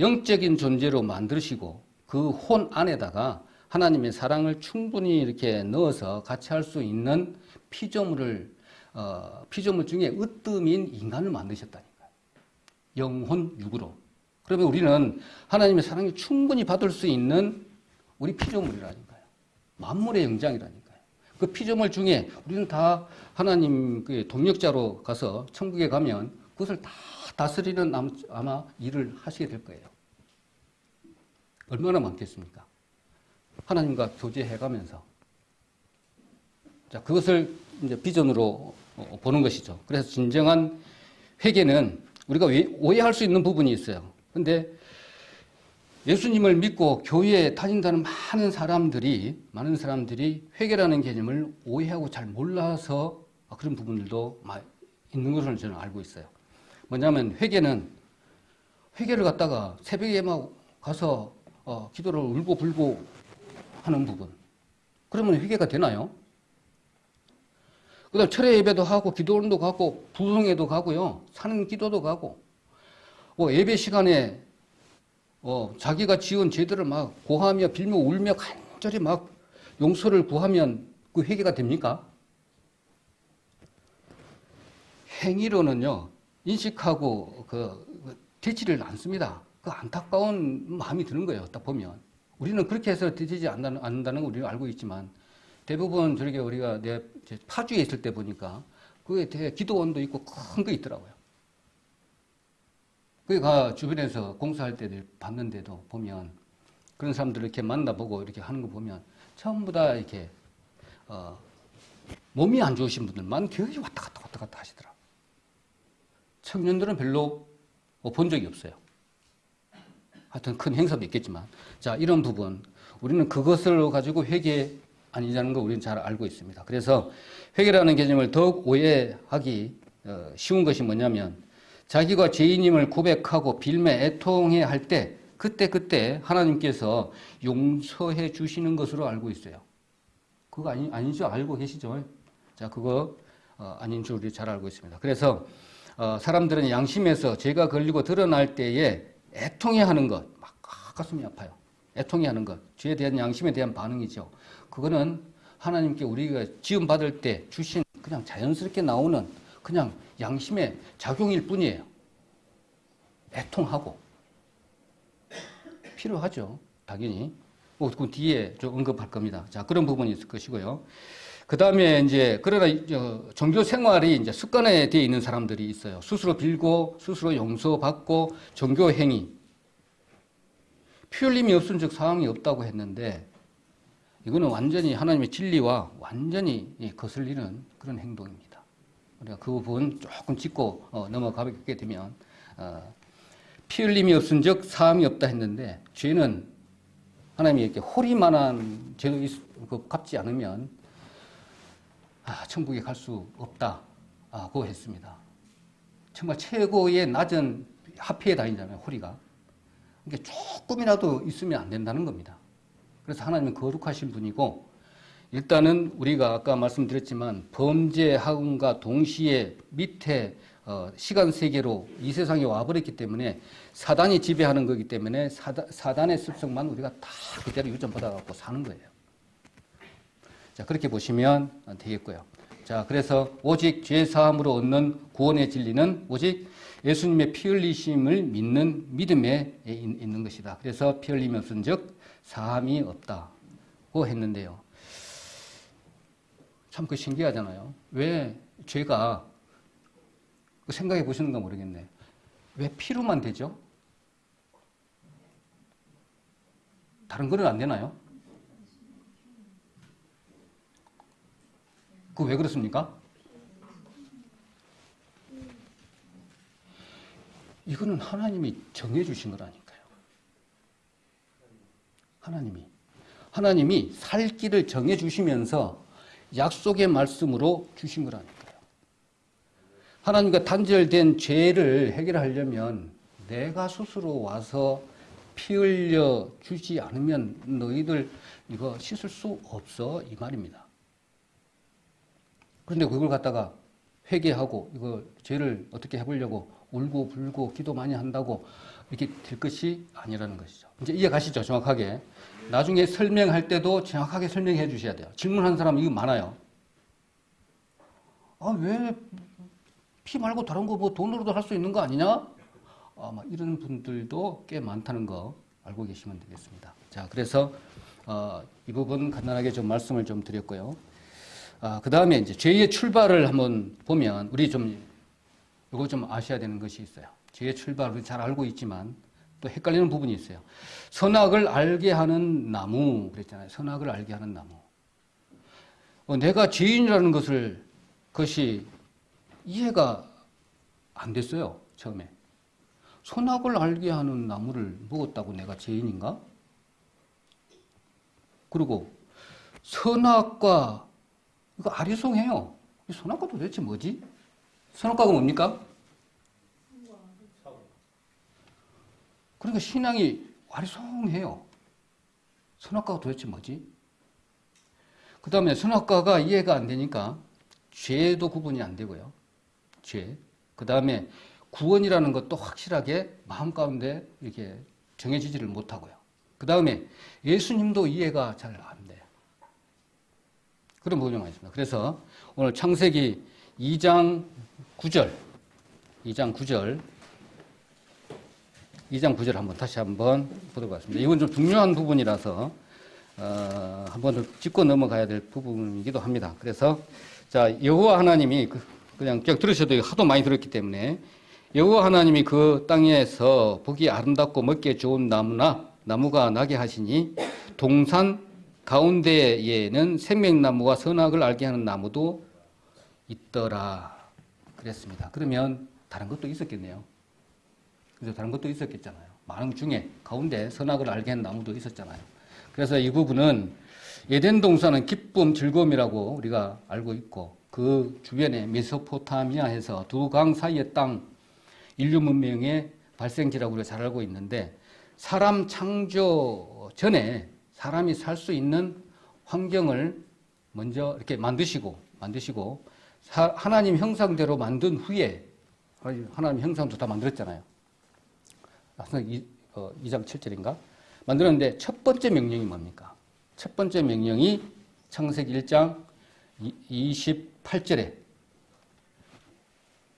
영적인 존재로 만드시고 그 혼 안에다가 하나님의 사랑을 충분히 이렇게 넣어서 같이 할 수 있는 피조물 중에 으뜸인 인간을 만드셨다니까요. 영혼, 육으로. 그러면 우리는 하나님의 사랑을 충분히 받을 수 있는 우리 피조물이라니까요. 만물의 영장이라니까요. 그 피조물 중에 우리는 다 하나님 그 동력자로 가서 천국에 가면 그것을 다 다스리는 아마 일을 하시게 될 거예요. 얼마나 많겠습니까? 하나님과 교제해가면서. 자, 그것을 이제 비전으로 보는 것이죠. 그래서 진정한 회개는 우리가 오해할 수 있는 부분이 있어요. 근데 예수님을 믿고 교회에 다닌다는 많은 사람들이 회개라는 개념을 오해하고 잘 몰라서 그런 부분들도 있는 것을 저는 알고 있어요. 뭐냐면 회개를 갖다가 새벽에 막 가서 기도를 울고불고 하는 부분. 그러면 회개가 되나요? 그 다음 철회 예배도 하고 기도원도 가고 부흥회도 가고요. 사는 기도도 가고 예배 시간에 자기가 지은 죄들을 막 고하며 빌며 울며 간절히 막 용서를 구하면 그 회개가 됩니까? 행위로는요. 인식하고 되지를 않습니다. 그 안타까운 마음이 드는 거예요. 딱 보면. 우리는 그렇게 해서 되지 않는다는 걸 우리가 알고 있지만 대부분 저렇게 우리가 파주에 있을 때 보니까 그게 되게 기도원도 있고 큰 거 있더라고요. 그가 주변에서 공사할 때 봤는데도 보면 그런 사람들을 이렇게 만나보고 이렇게 하는 거 보면 전부 다 이렇게 몸이 안 좋으신 분들만 교회 왔다 갔다 하시더라고요. 청년들은 별로 본 적이 없어요. 하여튼 큰 행사도 있겠지만. 자, 이런 부분. 우리는 그것을 가지고 회개 아니라는 걸 우리는 잘 알고 있습니다. 그래서 회개라는 개념을 더욱 오해하기 쉬운 것이 뭐냐면 자기가 죄인임을 고백하고 빌며 애통해 할 때 그때 하나님께서 용서해 주시는 것으로 알고 있어요. 그거 아니죠? 알고 계시죠? 자, 그거 아닌 줄 우리 잘 알고 있습니다. 그래서 사람들은 양심에서 죄가 걸리고 드러날 때에 애통해 하는 것, 막 가슴이 아파요. 애통해 하는 것, 죄에 대한 양심에 대한 반응이죠. 그거는 하나님께 우리가 지음 받을 때 주신 그냥 자연스럽게 나오는 그냥 양심의 작용일 뿐이에요. 애통하고 필요하죠, 당연히. 그 뒤에 좀 언급할 겁니다. 자, 그런 부분이 있을 것이고요. 그 다음에 그러나 종교 생활이 습관에 되어 있는 사람들이 있어요. 스스로 빌고, 스스로 용서받고, 종교 행위. 피 흘림이 없은 즉 사함이 없다고 했는데, 이거는 완전히 하나님의 진리와 완전히 거슬리는 그런 행동입니다. 우리가 그 부분 조금 짚고 넘어가게 되면 피 흘림이 없은즉 사함이 없다 했는데 죄는 하나님이 이렇게 호리만한 죄도 갚지 않으면 천국에 갈 수 없다고 했습니다. 정말 최고의 낮은 하피에 다니잖아요, 호리가. 이게 조금이라도 있으면 안 된다는 겁니다. 그래서 하나님은 거룩하신 분이고, 일단은 우리가 아까 말씀드렸지만 범죄하음과 동시에 밑에 시간 세계로 이 세상에 와버렸기 때문에 사단이 지배하는 거기 때문에 사단의 습성만 우리가 다 그대로 유전받아갖고 사는 거예요. 자, 그렇게 보시면 되겠고요. 자, 그래서 오직 죄 사함으로 얻는 구원의 진리는 오직 예수님의 피 흘리심을 믿는 믿음에 있는 것이다. 그래서 피 흘림이 없은즉 사함이 없다고 했는데요. 참 그 신기하잖아요. 왜 죄가 생각해 보시는가 모르겠네. 왜 피로만 되죠? 다른 거는 안 되나요? 그 왜 그렇습니까? 이거는 하나님이 정해주신 거라니까요. 하나님이 살 길을 정해주시면서 약속의 말씀으로 주신 거라니까요. 하나님과 단절된 죄를 해결하려면 내가 스스로 와서 피 흘려 주지 않으면 너희들 이거 씻을 수 없어, 이 말입니다. 그런데 그걸 갖다가 회개하고 이거 죄를 어떻게 해보려고 울고 불고 기도 많이 한다고 이렇게 될 것이 아니라는 것이죠. 이제 이해가시죠? 정확하게. 나중에 설명할 때도 정확하게 설명해 주셔야 돼요. 질문하는 사람 이거 많아요. 왜 피 말고 다른 거 뭐 돈으로도 할 수 있는 거 아니냐? 이런 분들도 꽤 많다는 거 알고 계시면 되겠습니다. 자, 그래서 이 부분 간단하게 좀 말씀을 좀 드렸고요. 그 다음에 이제 죄의 출발을 한번 보면 우리 이거 좀 아셔야 되는 것이 있어요. 죄의 출발을 잘 알고 있지만 또 헷갈리는 부분이 있어요. 선악을 알게 하는 나무 그랬잖아요. 선악을 알게 하는 나무. 내가 죄인이라는 것이 이해가 안 됐어요. 처음에. 선악을 알게 하는 나무를 먹었다고 내가 죄인인가? 그리고 선악과 이거 아리송해요. 이 선악과 도대체 뭐지? 선악과가 뭡니까? 그러니까 신앙이 아리송해요. 선악과가 도대체 뭐지? 그 다음에 선악과가 이해가 안 되니까 죄도 구분이 안 되고요. 죄. 그 다음에 구원이라는 것도 확실하게 마음 가운데 이렇게 정해지지를 못하고요. 그 다음에 예수님도 이해가 잘 안 돼요. 그런 부분이 많이 있습니다. 그래서 오늘 창세기 2장 9절 한번 다시 한번 보도록 하겠습니다. 이건 좀 중요한 부분이라서 한번 좀 짚고 넘어가야 될 부분이기도 합니다. 그래서 자, 여호와 하나님이 그냥 쭉 들으셔도 하도 많이 들었기 때문에 여호와 하나님이 그 땅에서 보기 아름답고 먹기에 좋은 나무가 나게 하시니 동산 가운데에는 생명나무와 선악을 알게 하는 나무도 있더라 그랬습니다. 그러면 다른 것도 있었겠네요. 그래서 다른 것도 있었겠잖아요. 많은 중에 가운데 선악을 알게 하는 나무도 있었잖아요. 그래서 이 부분은 에덴 동산은 기쁨, 즐거움이라고 우리가 알고 있고 그 주변에 메소포타미아에서 두 강 사이의 땅 인류 문명의 발생지라고 우리가 잘 알고 있는데 사람 창조 전에 사람이 살 수 있는 환경을 먼저 이렇게 만드시고 하나님 형상대로 만든 후에 하나님 형상도 다 만들었잖아요. 2장 7절인가? 만들었는데 첫 번째 명령이 뭡니까? 첫 번째 명령이 창세기 1장 28절에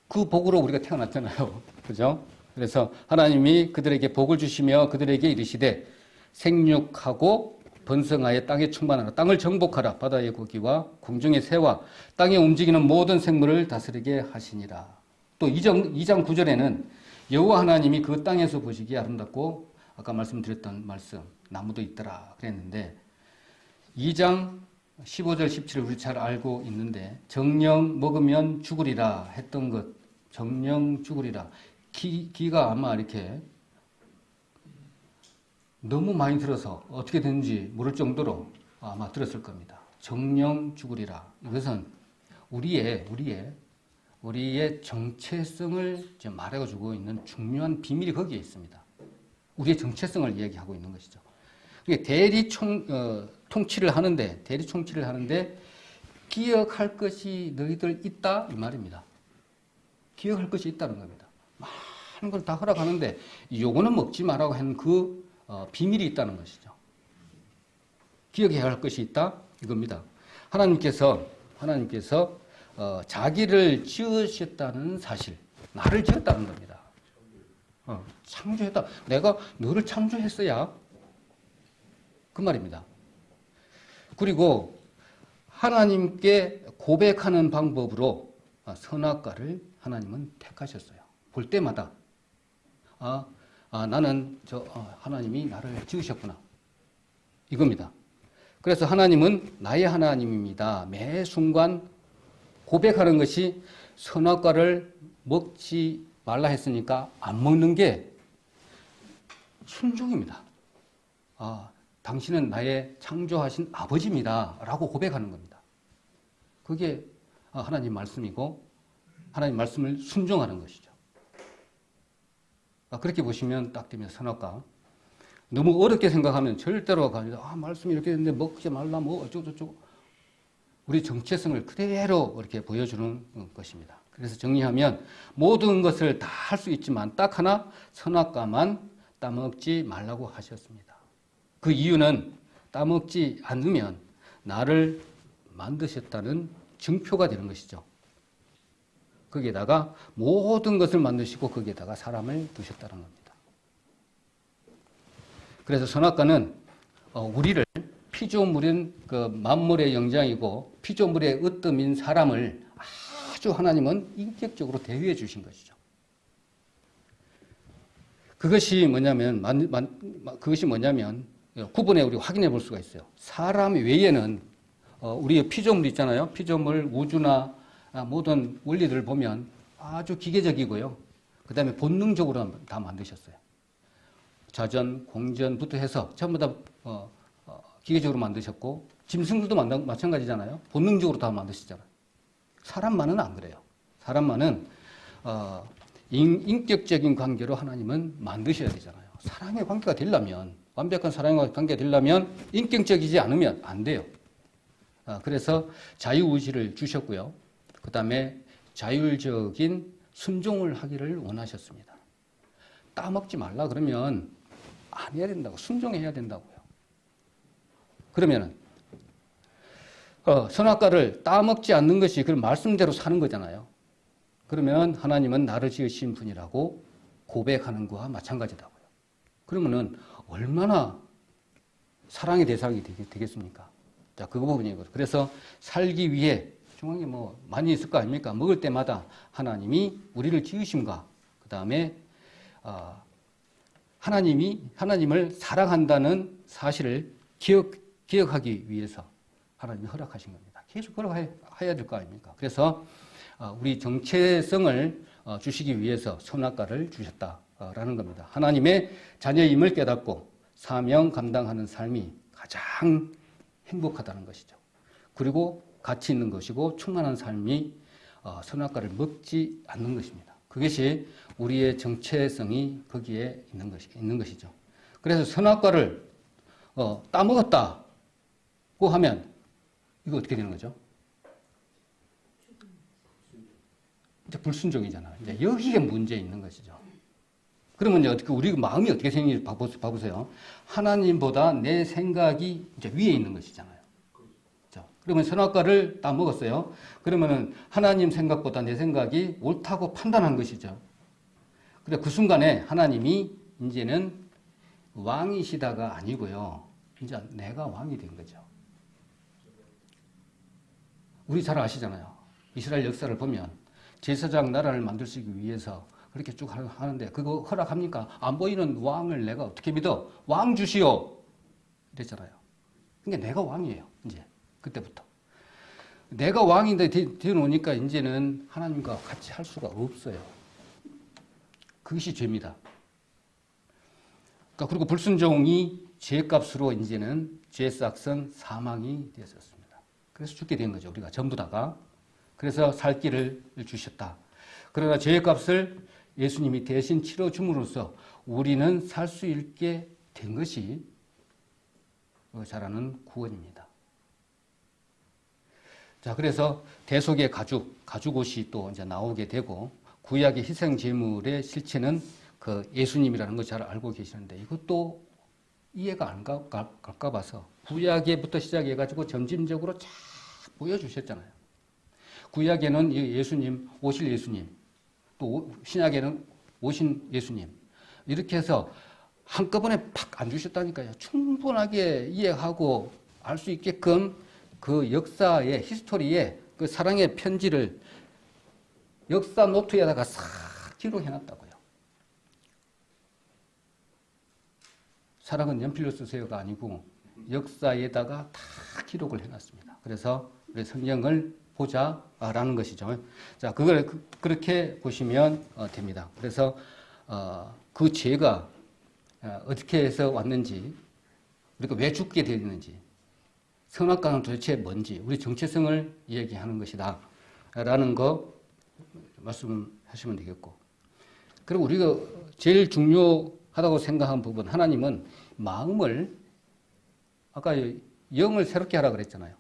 그 복으로 우리가 태어났잖아요. 그죠? 그래서 하나님이 그들에게 복을 주시며 그들에게 이르시되 생육하고 번성하여 땅에 충만하라. 땅을 정복하라. 바다의 고기와 공중의 새와 땅에 움직이는 모든 생물을 다스리게 하시니라. 또 2장 9절에는 여호와 하나님이 그 땅에서 보시기에 아름답고 아까 말씀드렸던 말씀 나무도 있더라 그랬는데 2장 15절 17을 우리 잘 알고 있는데 정령 먹으면 죽으리라 했던 것, 정령 죽으리라. 기가 아마 이렇게 너무 많이 들어서 어떻게 되는지 모를 정도로 아마 들었을 겁니다. 정령 죽으리라. 이것은 우리의 정체성을 말해주고 있는 중요한 비밀이 거기에 있습니다. 우리의 정체성을 이야기하고 있는 것이죠. 대리 통치를 하는데 기억할 것이 너희들 있다 이 말입니다. 기억할 것이 있다는 겁니다. 많은 걸 다 허락하는데 요거는 먹지 말라고 하는 그 비밀이 있다는 것이죠. 기억해야 할 것이 있다 이겁니다. 하나님께서 자기를 지으셨다는 사실, 나를 지었다는 겁니다. 창조했다. 내가 너를 창조했어야 그 말입니다. 그리고 하나님께 고백하는 방법으로 선악과를 하나님은 택하셨어요. 볼 때마다 나는 하나님이 나를 지으셨구나 이겁니다. 그래서 하나님은 나의 하나님입니다. 매 순간 고백하는 것이 선악과를 먹지 말라 했으니까 안 먹는 게 순종입니다. 당신은 나의 창조하신 아버지입니다. 라고 고백하는 겁니다. 그게 하나님 말씀이고 하나님 말씀을 순종하는 것이죠. 그렇게 보시면 딱 되면 선악과. 너무 어렵게 생각하면 절대로 말씀이 이렇게 됐는데 먹지 말라 뭐 어쩌고저쩌고 우리 정체성을 그대로 이렇게 보여주는 것입니다. 그래서 정리하면 모든 것을 다 할 수 있지만 딱 하나 선악과만 따먹지 말라고 하셨습니다. 그 이유는 따먹지 않으면 나를 만드셨다는 증표가 되는 것이죠. 거기에다가 모든 것을 만드시고 거기에다가 사람을 두셨다는 겁니다. 그래서 선악과는 우리를 피조물인 그 만물의 영장이고 피조물의 으뜸인 사람을 아주 하나님은 인격적으로 대우해 주신 것이죠. 그것이 뭐냐면 구분해 우리 확인해 볼 수가 있어요. 사람 외에는 우리의 피조물 있잖아요. 피조물, 우주나 모든 원리들을 보면 아주 기계적이고요. 그 다음에 본능적으로 다 만드셨어요. 자전, 공전부터 해서 전부 다 기계적으로 만드셨고 짐승들도 마찬가지잖아요. 본능적으로 다 만드시잖아요. 사람만은 안 그래요. 사람만은 인격적인 관계로 하나님은 만드셔야 되잖아요. 사랑의 관계가 되려면 완벽한 사랑의 관계가 되려면 인격적이지 않으면 안 돼요. 그래서 자유의지를 주셨고요. 그 다음에 자율적인 순종을 하기를 원하셨습니다. 따먹지 말라 그러면 안 해야 된다고, 순종해야 된다고요. 그러면은 선악과를 따먹지 않는 것이 그 말씀대로 사는 거잖아요. 그러면 하나님은 나를 지으신 분이라고 고백하는 것과 마찬가지다고요. 그러면은 얼마나 사랑의 대상이 되겠습니까? 자, 그 부분이거든요. 그래서 살기 위해 중요한 게 많이 있을 거 아닙니까? 먹을 때마다 하나님이 우리를 지으심과 그 다음에 하나님을 사랑한다는 사실을 기억하기 위해서 하나님이 허락하신 겁니다. 계속 허락해야 될 거 아닙니까? 그래서 우리 정체성을 주시기 위해서 선악과를 주셨다라는 겁니다. 하나님의 자녀임을 깨닫고 사명 감당하는 삶이 가장 행복하다는 것이죠. 그리고 가치 있는 것이고 충만한 삶이 선악과를 먹지 않는 것입니다. 그것이 우리의 정체성이 거기에 있는 것이죠. 그래서 선악과를 따먹었다고 하면 이거 어떻게 되는 거죠? 이제 불순종이잖아요. 이제 여기에 문제 있는 것이죠. 그러면 이제 우리 마음이 어떻게 생긴지 봐보세요. 하나님보다 내 생각이 이제 위에 있는 것이잖아요. 그러면 선악과를 따먹었어요. 그러면은 하나님 생각보다 내 생각이 옳다고 판단한 것이죠. 그래 그 순간에 하나님이 이제는 왕이시다가 아니고요. 이제 내가 왕이 된 거죠. 우리 잘 아시잖아요. 이스라엘 역사를 보면 제사장 나라를 만들기 위해서 그렇게 쭉 하는데 그거 허락합니까? 안 보이는 왕을 내가 어떻게 믿어? 왕 주시오! 이랬잖아요. 그러니까 내가 왕이에요. 이제 그때부터. 내가 왕인데 되어놓으니까 이제는 하나님과 같이 할 수가 없어요. 그것이 죄입니다. 그러니까 그리고 불순종이 죄값으로 이제는 죄삭선 사망이 되었습니다. 그래서 죽게 된 거죠. 우리가 전부 다가. 그래서 살 길을 주셨다. 그러나 죄값을 예수님이 대신 치러줌으로써 우리는 살 수 있게 된 것이 잘하는 구원입니다. 자, 그래서 대속의 가죽옷이 또 이제 나오게 되고 구약의 희생 제물의 실체는 그 예수님이라는 거 잘 알고 계시는데 이것도 이해가 안 갈까 봐서 구약에부터 시작해가지고 점진적으로 쫙 보여주셨잖아요. 구약에는 예수님, 오실 예수님, 또 신약에는 오신 예수님 이렇게 해서 한꺼번에 팍 안 주셨다니까요. 충분하게 이해하고 알 수 있게끔 그 역사의 히스토리에 그 사랑의 편지를 역사 노트에다가 싹 기록해놨다고요. 사랑은 연필로 쓰세요가 아니고 역사에다가 다 기록을 해놨습니다. 그래서 우리 성경을 보자라는 것이죠. 자, 그걸 그렇게 보시면 됩니다. 그래서 그 죄가 어떻게 해서 왔는지, 우리가 왜 죽게 되었는지, 선악과는 도대체 뭔지, 우리 정체성을 이야기하는 것이다 라는 거 말씀하시면 되겠고, 그리고 우리가 제일 중요하다고 생각한 부분, 하나님은 마음을, 아까 영을 새롭게 하라 그랬잖아요.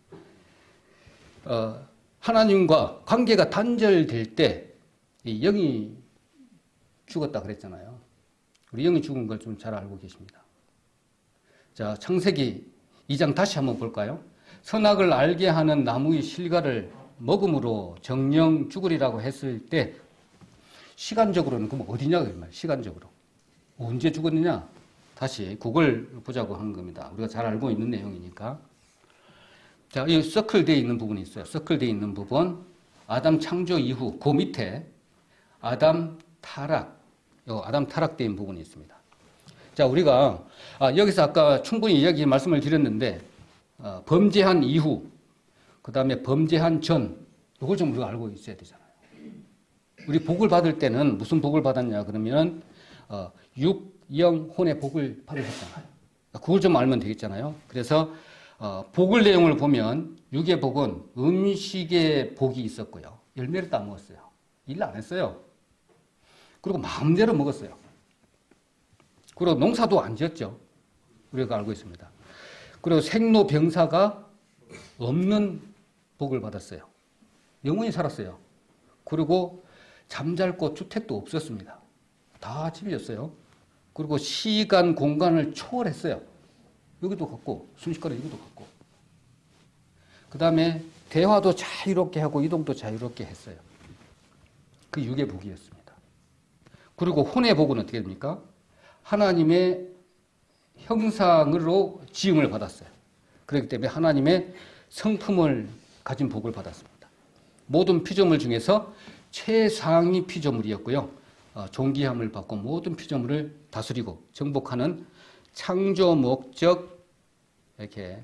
하나님과 관계가 단절될 때 이 영이 죽었다 그랬잖아요. 우리 영이 죽은 걸 좀 잘 알고 계십니다. 자, 창세기 2장 다시 한번 볼까요? 선악을 알게 하는 나무의 실과를 먹음으로 정령 죽으리라고 했을 때 시간적으로는 그럼 어디냐 그 말. 시간적으로 언제 죽었느냐? 다시 그걸 보자고 한 겁니다. 우리가 잘 알고 있는 내용이니까. 자, 이 서클되어 있는 부분이 있어요. 서클되어 있는 부분. 아담 창조 이후 그 밑에 아담 타락된 부분이 있습니다. 자, 우리가 여기서 아까 충분히 말씀을 드렸는데 범죄한 이후, 그 다음에 범죄한 전, 이걸 좀 우리가 알고 있어야 되잖아요. 우리 복을 받을 때는 무슨 복을 받았냐 그러면 육, 영, 혼의 복을 받으셨잖아요. 그걸 좀 알면 되겠잖아요. 그래서 복을 내용을 보면 육의 복은 음식의 복이 있었고요. 열매를 따먹었어요. 일 안 했어요. 그리고 마음대로 먹었어요. 그리고 농사도 안 지었죠. 우리가 알고 있습니다. 그리고 생로병사가 없는 복을 받았어요. 영원히 살았어요. 그리고 잠잘 곳 주택도 없었습니다. 다 집이었어요. 그리고 시간, 공간을 초월했어요. 여기도 갔고 순식간에 여기도 갔고. 그 다음에 대화도 자유롭게 하고 이동도 자유롭게 했어요. 그 육의 복이었습니다. 그리고 혼의 복은 어떻게 됩니까? 하나님의 형상으로 지음을 받았어요. 그렇기 때문에 하나님의 성품을 가진 복을 받았습니다. 모든 피조물 중에서 최상위 피조물이었고요. 존귀함을 받고 모든 피조물을 다스리고 정복하는 창조 목적 이렇게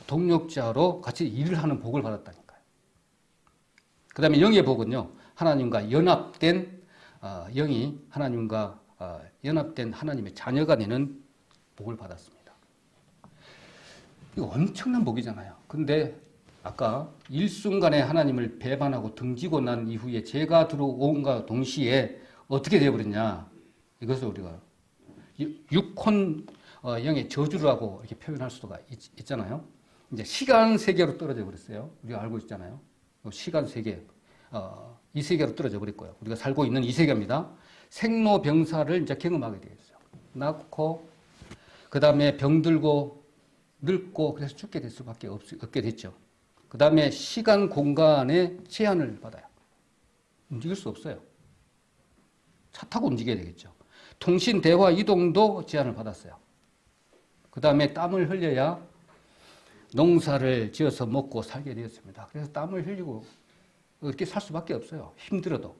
동력자로 같이 일을 하는 복을 받았다니까요. 그 다음에 영의 복은요. 하나님과 연합된 영이 하나님과 연합된 하나님의 자녀가 되는 복을 받았습니다. 이거 엄청난 복이잖아요. 근데 아까 일순간에 하나님을 배반하고 등지고 난 이후에 죄가 들어온과 동시에 어떻게 되어버렸냐. 이것을 우리가 육혼 영의 저주라고 이렇게 표현할 수가 있잖아요. 이제 시간 세계로 떨어져 버렸어요. 우리가 알고 있잖아요. 시간 세계. 이 세계로 떨어져 버렸고요. 우리가 살고 있는 이 세계입니다. 생로병사를 이제 경험하게 되었어요. 낳고 그 다음에 병들고 늙고 그래서 죽게 될 수밖에 없게 됐죠. 그 다음에 시간 공간의 제한을 받아요. 움직일 수 없어요. 차 타고 움직여야 되겠죠. 통신, 대화, 이동도 제한을 받았어요. 그 다음에 땀을 흘려야 농사를 지어서 먹고 살게 되었습니다. 그래서 땀을 흘리고 이렇게 살 수밖에 없어요. 힘들어도.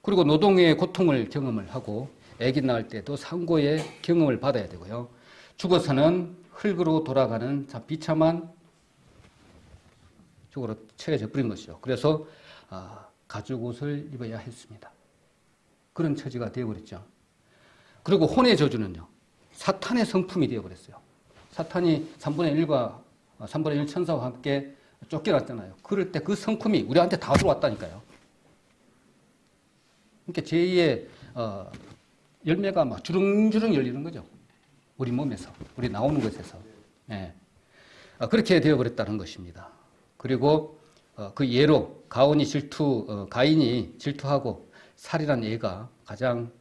그리고 노동의 고통을 경험을 하고 아기 낳을 때도 상고의 경험을 받아야 되고요. 죽어서는 흙으로 돌아가는 비참한 쪽으로 처해져 버린 것이죠. 그래서 가죽옷을 입어야 했습니다. 그런 처지가 되어버렸죠. 그리고 혼의 저주는요, 사탄의 성품이 되어버렸어요. 사탄이 3분의 1과 3분의 1 천사와 함께 쫓겨났잖아요. 그럴 때 그 성품이 우리한테 다 들어왔다니까요. 그러니까 제2의 열매가 막 주렁주렁 열리는 거죠. 우리 몸에서, 우리 나오는 것에서. 예. 그렇게 되어버렸다는 것입니다. 그리고 그 예로 가인이 질투하고 살이란 예가 가장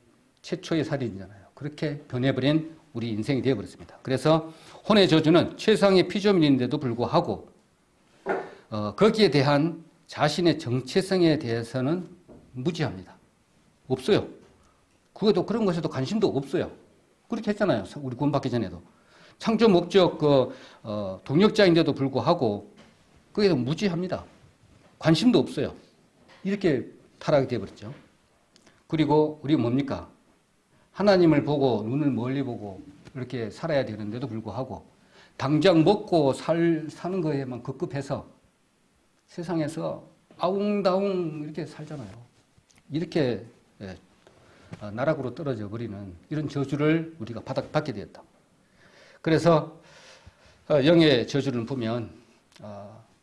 최초의 살인이잖아요. 그렇게 변해버린 우리 인생이 되어버렸습니다. 그래서 혼의 저주는 최상의 피조물인데도 불구하고 거기에 대한 자신의 정체성에 대해서는 무지합니다. 없어요. 그것도 그런 것에도 관심도 없어요. 그렇게 했잖아요. 우리 구원받기 전에도. 창조 목적 동력자인데도 불구하고 거기에도 무지합니다. 관심도 없어요. 이렇게 타락이 되어버렸죠. 그리고 우리 뭡니까? 하나님을 보고 눈을 멀리 보고 이렇게 살아야 되는데도 불구하고 당장 먹고 사는 거에만 급급해서 세상에서 아웅다웅 이렇게 살잖아요. 이렇게 나락으로 떨어져 버리는 이런 저주를 우리가 받게 되었다. 그래서 영의 저주를 보면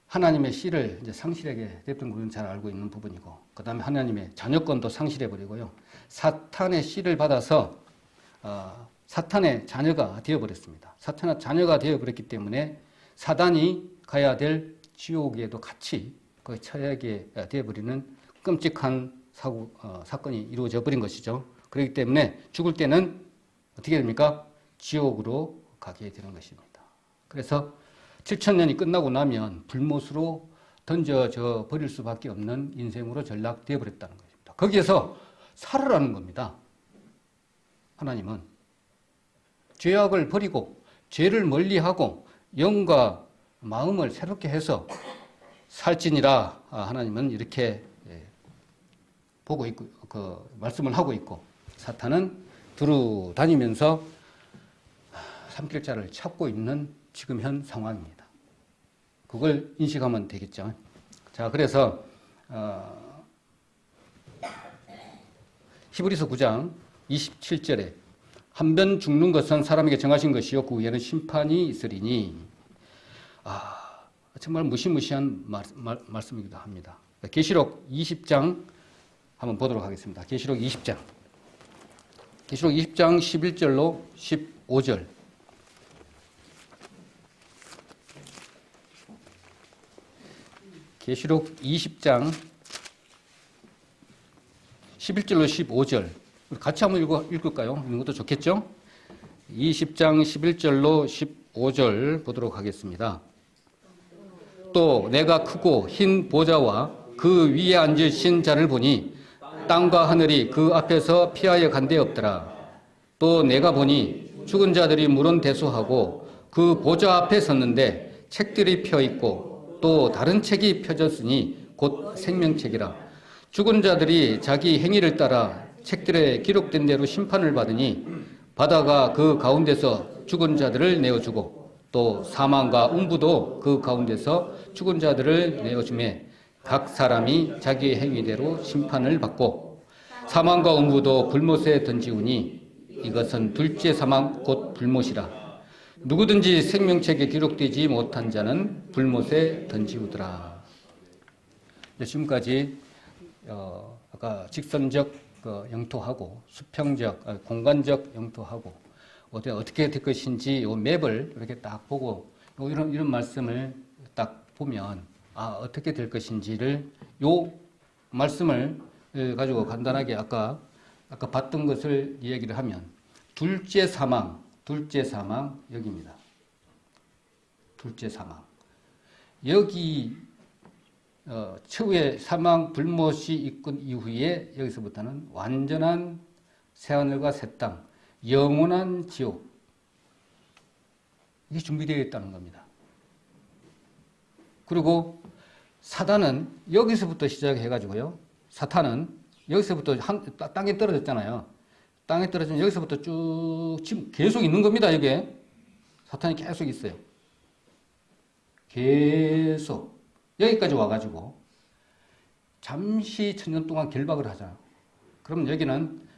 하나님의 씨를 이제 상실하게 됐던 것은 잘 알고 있는 부분이고, 그 다음에 하나님의 자녀권도 상실해 버리고요. 사탄의 씨를 받아서 사탄의 자녀가 되어버렸습니다. 사탄의 자녀가 되어버렸기 때문에 사단이 가야 될 지옥에도 같이 거의 처하게 되어버리는 끔찍한 사건이 이루어져 버린 것이죠. 그렇기 때문에 죽을 때는 어떻게 됩니까? 지옥으로 가게 되는 것입니다. 그래서 7,000년이 끝나고 나면 불못으로 던져져 버릴 수밖에 없는 인생으로 전락되어 버렸다는 것입니다. 거기에서 살으라는 겁니다. 하나님은 죄악을 버리고 죄를 멀리하고 영과 마음을 새롭게 해서 살지니라. 하나님은 이렇게 보고 있고 말씀을 하고 있고, 사탄은 두루 다니면서 삼킬자를 찾고 있는 지금 현 상황입니다. 그걸 인식하면 되겠죠. 자, 그래서 히브리서 9장 27절에 한 번 죽는 것은 사람에게 정하신 것이요 그 후에는 심판이 있으리니. 정말 무시무시한 말씀이기도 합니다. 계시록 20장 한번 보도록 하겠습니다. 계시록 20장 11절로 15절. 계시록 20장 11절로 15절 같이 한번 읽을까요? 읽는 것도 좋겠죠? 20장 11절로 15절 보도록 하겠습니다. 또 내가 크고 흰 보좌와 그 위에 앉으신 자를 보니 땅과 하늘이 그 앞에서 피하여 간 데 없더라. 또 내가 보니 죽은 자들이 물은대수하고 그 보좌 앞에 섰는데 책들이 펴 있고 또 다른 책이 펴졌으니 곧 생명책이라. 죽은 자들이 자기 행위를 따라 책들에 기록된 대로 심판을 받으니 바다가 그 가운데서 죽은 자들을 내어주고 또 사망과 음부도 그 가운데서 죽은 자들을 내어주매 각 사람이 자기의 행위대로 심판을 받고 사망과 음부도 불못에 던지우니 이것은 둘째 사망 곧 불못이라. 누구든지 생명책에 기록되지 못한 자는 불못에 던지우더라. 지금까지 아까 직선적 영토하고 수평적 공간적 영토하고 어떻게 될 것인지 이 맵을 이렇게 딱 보고 이런 말씀을 딱 보면 어떻게 될 것인지를 요 말씀을 가지고 간단하게 아까 봤던 것을 이야기를 하면 둘째 사망 여기입니다. 둘째 사망. 여기 최후의 사망 불못이 있건 이후에 여기서부터는 완전한 새하늘과 새 땅, 영원한 지옥, 이게 준비되어 있다는 겁니다. 그리고 사단은 여기서부터 시작해가지고요. 사탄은 여기서부터 땅에 떨어졌잖아요. 땅에 떨어지면 여기서부터 쭉 지금 계속 있는 겁니다. 이게 사탄이 계속 있어요. 계속 여기까지 와가지고 잠시 천년 동안 결박을 하잖아요. 그러면 여기는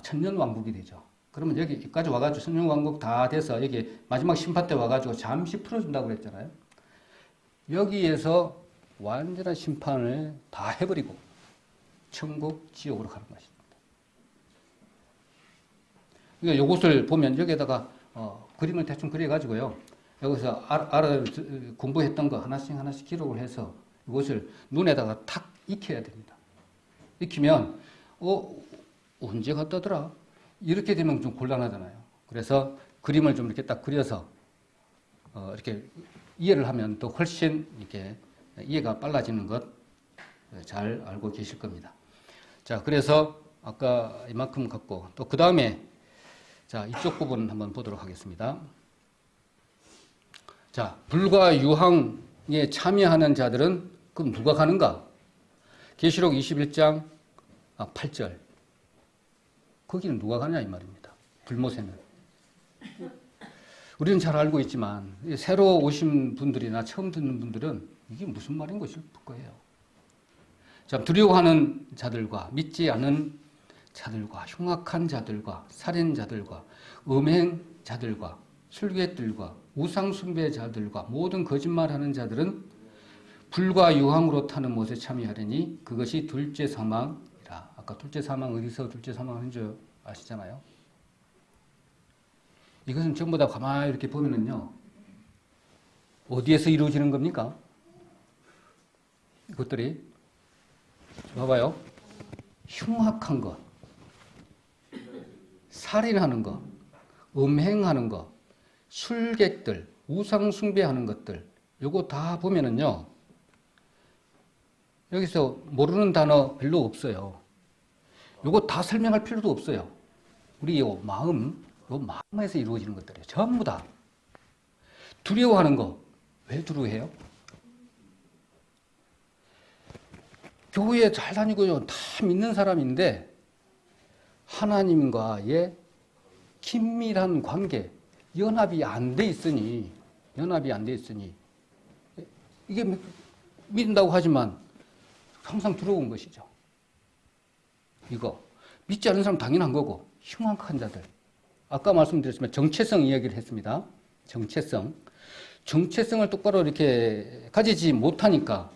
천년왕국이 되죠. 그러면 여기까지 와가지고 천년왕국 다 돼서 여기 마지막 심판 때 와가지고 잠시 풀어준다고 그랬잖아요. 여기에서 완전한 심판을 다 해버리고 천국, 지옥으로 가는 것입니다. 그러니까 이것을 보면 여기에다가 그림을 대충 그려가지고요. 여기서 공부했던 거 하나씩 기록을 해서 이것을 눈에다가 탁 익혀야 됩니다. 익히면 언제 갔다더라? 이렇게 되면 좀 곤란하잖아요. 그래서 그림을 좀 이렇게 딱 그려서 이렇게 이해를 하면 또 훨씬 이렇게 이해가 빨라지는 것 잘 알고 계실 겁니다. 자, 그래서 아까 이만큼 갖고 또 그 다음에 자, 이쪽 부분 한번 보도록 하겠습니다. 자, 불과 유황에 참여하는 자들은 그럼 누가 가는가? 계시록 21장 8절. 거기는 누가 가냐 이 말입니다. 불못에는. 우리는 잘 알고 있지만 새로 오신 분들이나 처음 듣는 분들은 이게 무슨 말인 것일 거예요. 자, 두려워하는 자들과 믿지 않은 자들과 흉악한 자들과 살인자들과 음행자들과 술객들과 우상숭배자들과 모든 거짓말하는 자들은 불과 유황으로 타는 못에 참여하려니 그것이 둘째 사망이라. 아까 둘째 사망 어디서 둘째 사망하는 줄 아시잖아요. 이것은 전부 다 가만히 이렇게 보면은요. 어디에서 이루어지는 겁니까? 이것들이 봐봐요. 흉악한 것, 살인하는 것, 음행하는 것, 술객들, 우상숭배하는 것들, 요거 다 보면은요, 여기서 모르는 단어 별로 없어요. 요거 다 설명할 필요도 없어요. 우리 요 마음에서 이루어지는 것들이에요. 전부 다. 두려워하는 거, 왜 두려워해요? 교회에 잘 다니고요. 다 믿는 사람인데 하나님과의 긴밀한 관계, 연합이 안 돼 있으니 이게 믿는다고 하지만 항상 두려운 것이죠. 이거 믿지 않는 사람 당연한 거고 흉악한 자들. 아까 말씀드렸지만 정체성 이야기를 했습니다. 정체성을 똑바로 이렇게 가지지 못하니까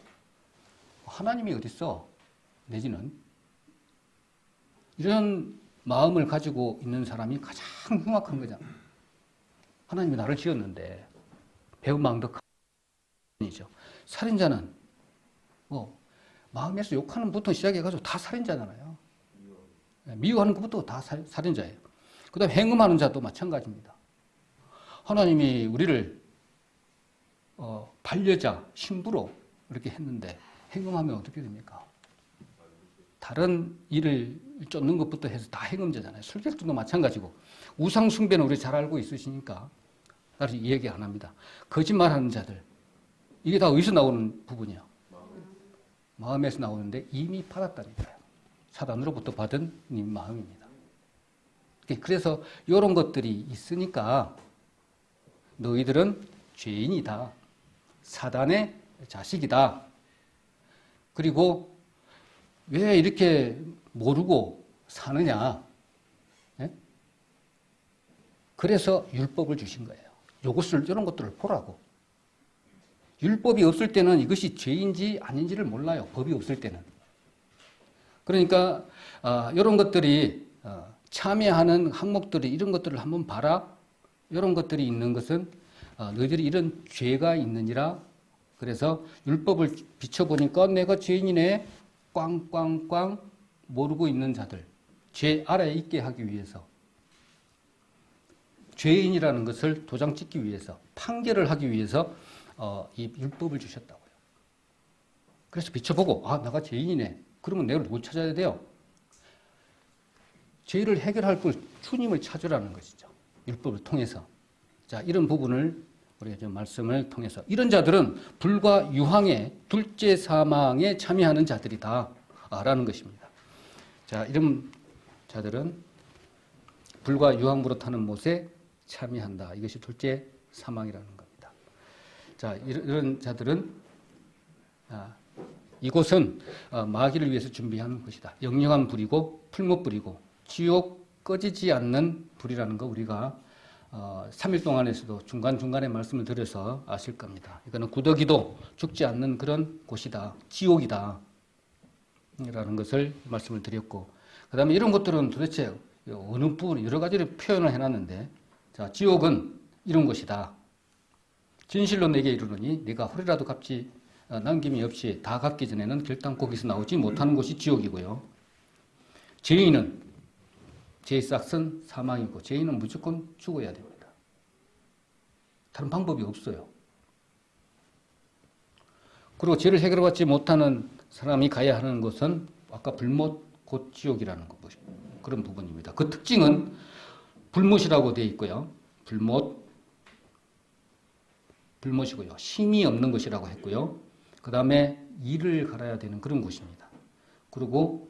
하나님이 어딨어? 내지는 이런 마음을 가지고 있는 사람이 가장 흉악한 거잖아. 하나님이 나를 지었는데 배은망덕한 이죠. 살인자는 마음에서 욕하는 것부터 시작해가지고 다 살인자잖아요. 미워하는 것부터 다 살인자예요. 그 다음에 행음하는 자도 마찬가지입니다. 하나님이 우리를 반려자, 신부로 이렇게 했는데 행음하면 어떻게 됩니까? 다른 일을 쫓는 것부터 해서 다 행음자잖아요. 술객들도 마찬가지고. 우상숭배는 우리 잘 알고 있으시니까 따로 얘기 안 합니다. 거짓말하는 자들. 이게 다 어디서 나오는 부분이에요? 마음에서 나오는데 이미 받았다니까요. 사단으로부터 받은 네 마음입니다. 그래서 이런 것들이 있으니까 너희들은 죄인이다. 사단의 자식이다. 그리고 왜 이렇게 모르고 사느냐? 네? 그래서 율법을 주신 거예요. 이런 것들을 보라고. 율법이 없을 때는 이것이 죄인지 아닌지를 몰라요. 법이 없을 때는. 그러니까 이런 것들이 참여하는 항목들이 이런 것들을 한번 봐라. 이런 것들이 있는 것은 너희들이 이런 죄가 있느니라. 그래서 율법을 비춰보니까 내가 죄인이네. 꽝꽝꽝 모르고 있는 자들. 죄 아래에 있게 하기 위해서. 죄인이라는 것을 도장 찍기 위해서. 판결을 하기 위해서 이 율법을 주셨다고요. 그래서 비춰보고 내가 죄인이네. 그러면 내가 누굴 찾아야 돼요? 죄를 해결할 주님을 찾으라는 것이죠. 율법을 통해서. 자, 이런 부분을 우리가 좀 말씀을 통해서 이런 자들은 불과 유황의 둘째 사망에 참여하는 자들이다 라는 것입니다. 자, 이런 자들은 불과 유황으로 타는 못에 참여한다. 이것이 둘째 사망이라는 겁니다. 자, 이런 자들은 이곳은 마귀를 위해서 준비한 것이다. 영영한 불이고 풀못 불이고 지옥 꺼지지 않는 불이라는 거 우리가 3일 동안에서도 중간중간에 말씀을 드려서 아실 겁니다. 이거는 구더기도 죽지 않는 그런 곳이다. 지옥이다. 라는 것을 말씀을 드렸고, 그 다음에 이런 것들은 도대체 어느 부분, 여러 가지를 표현을 해놨는데, 자, 지옥은 이런 것이다. 진실로 내게 이르노니 네가 허리라도 갚지 남김이 없이 다 갚기 전에는 결단 거기서 나오지 못하는 곳이 지옥이고요. 죄인은 죄의 싹은 사망이고 죄인은 무조건 죽어야 됩니다. 다른 방법이 없어요. 그리고 죄를 해결받지 못하는 사람이 가야 하는 곳은 아까 불못 곧 지옥이라는 것, 그런 부분입니다. 그 특징은 불못이라고 되어 있고요. 불못이고요. 힘이 없는 것이라고 했고요. 그 다음에 이를 갈아야 되는 그런 곳입니다. 그리고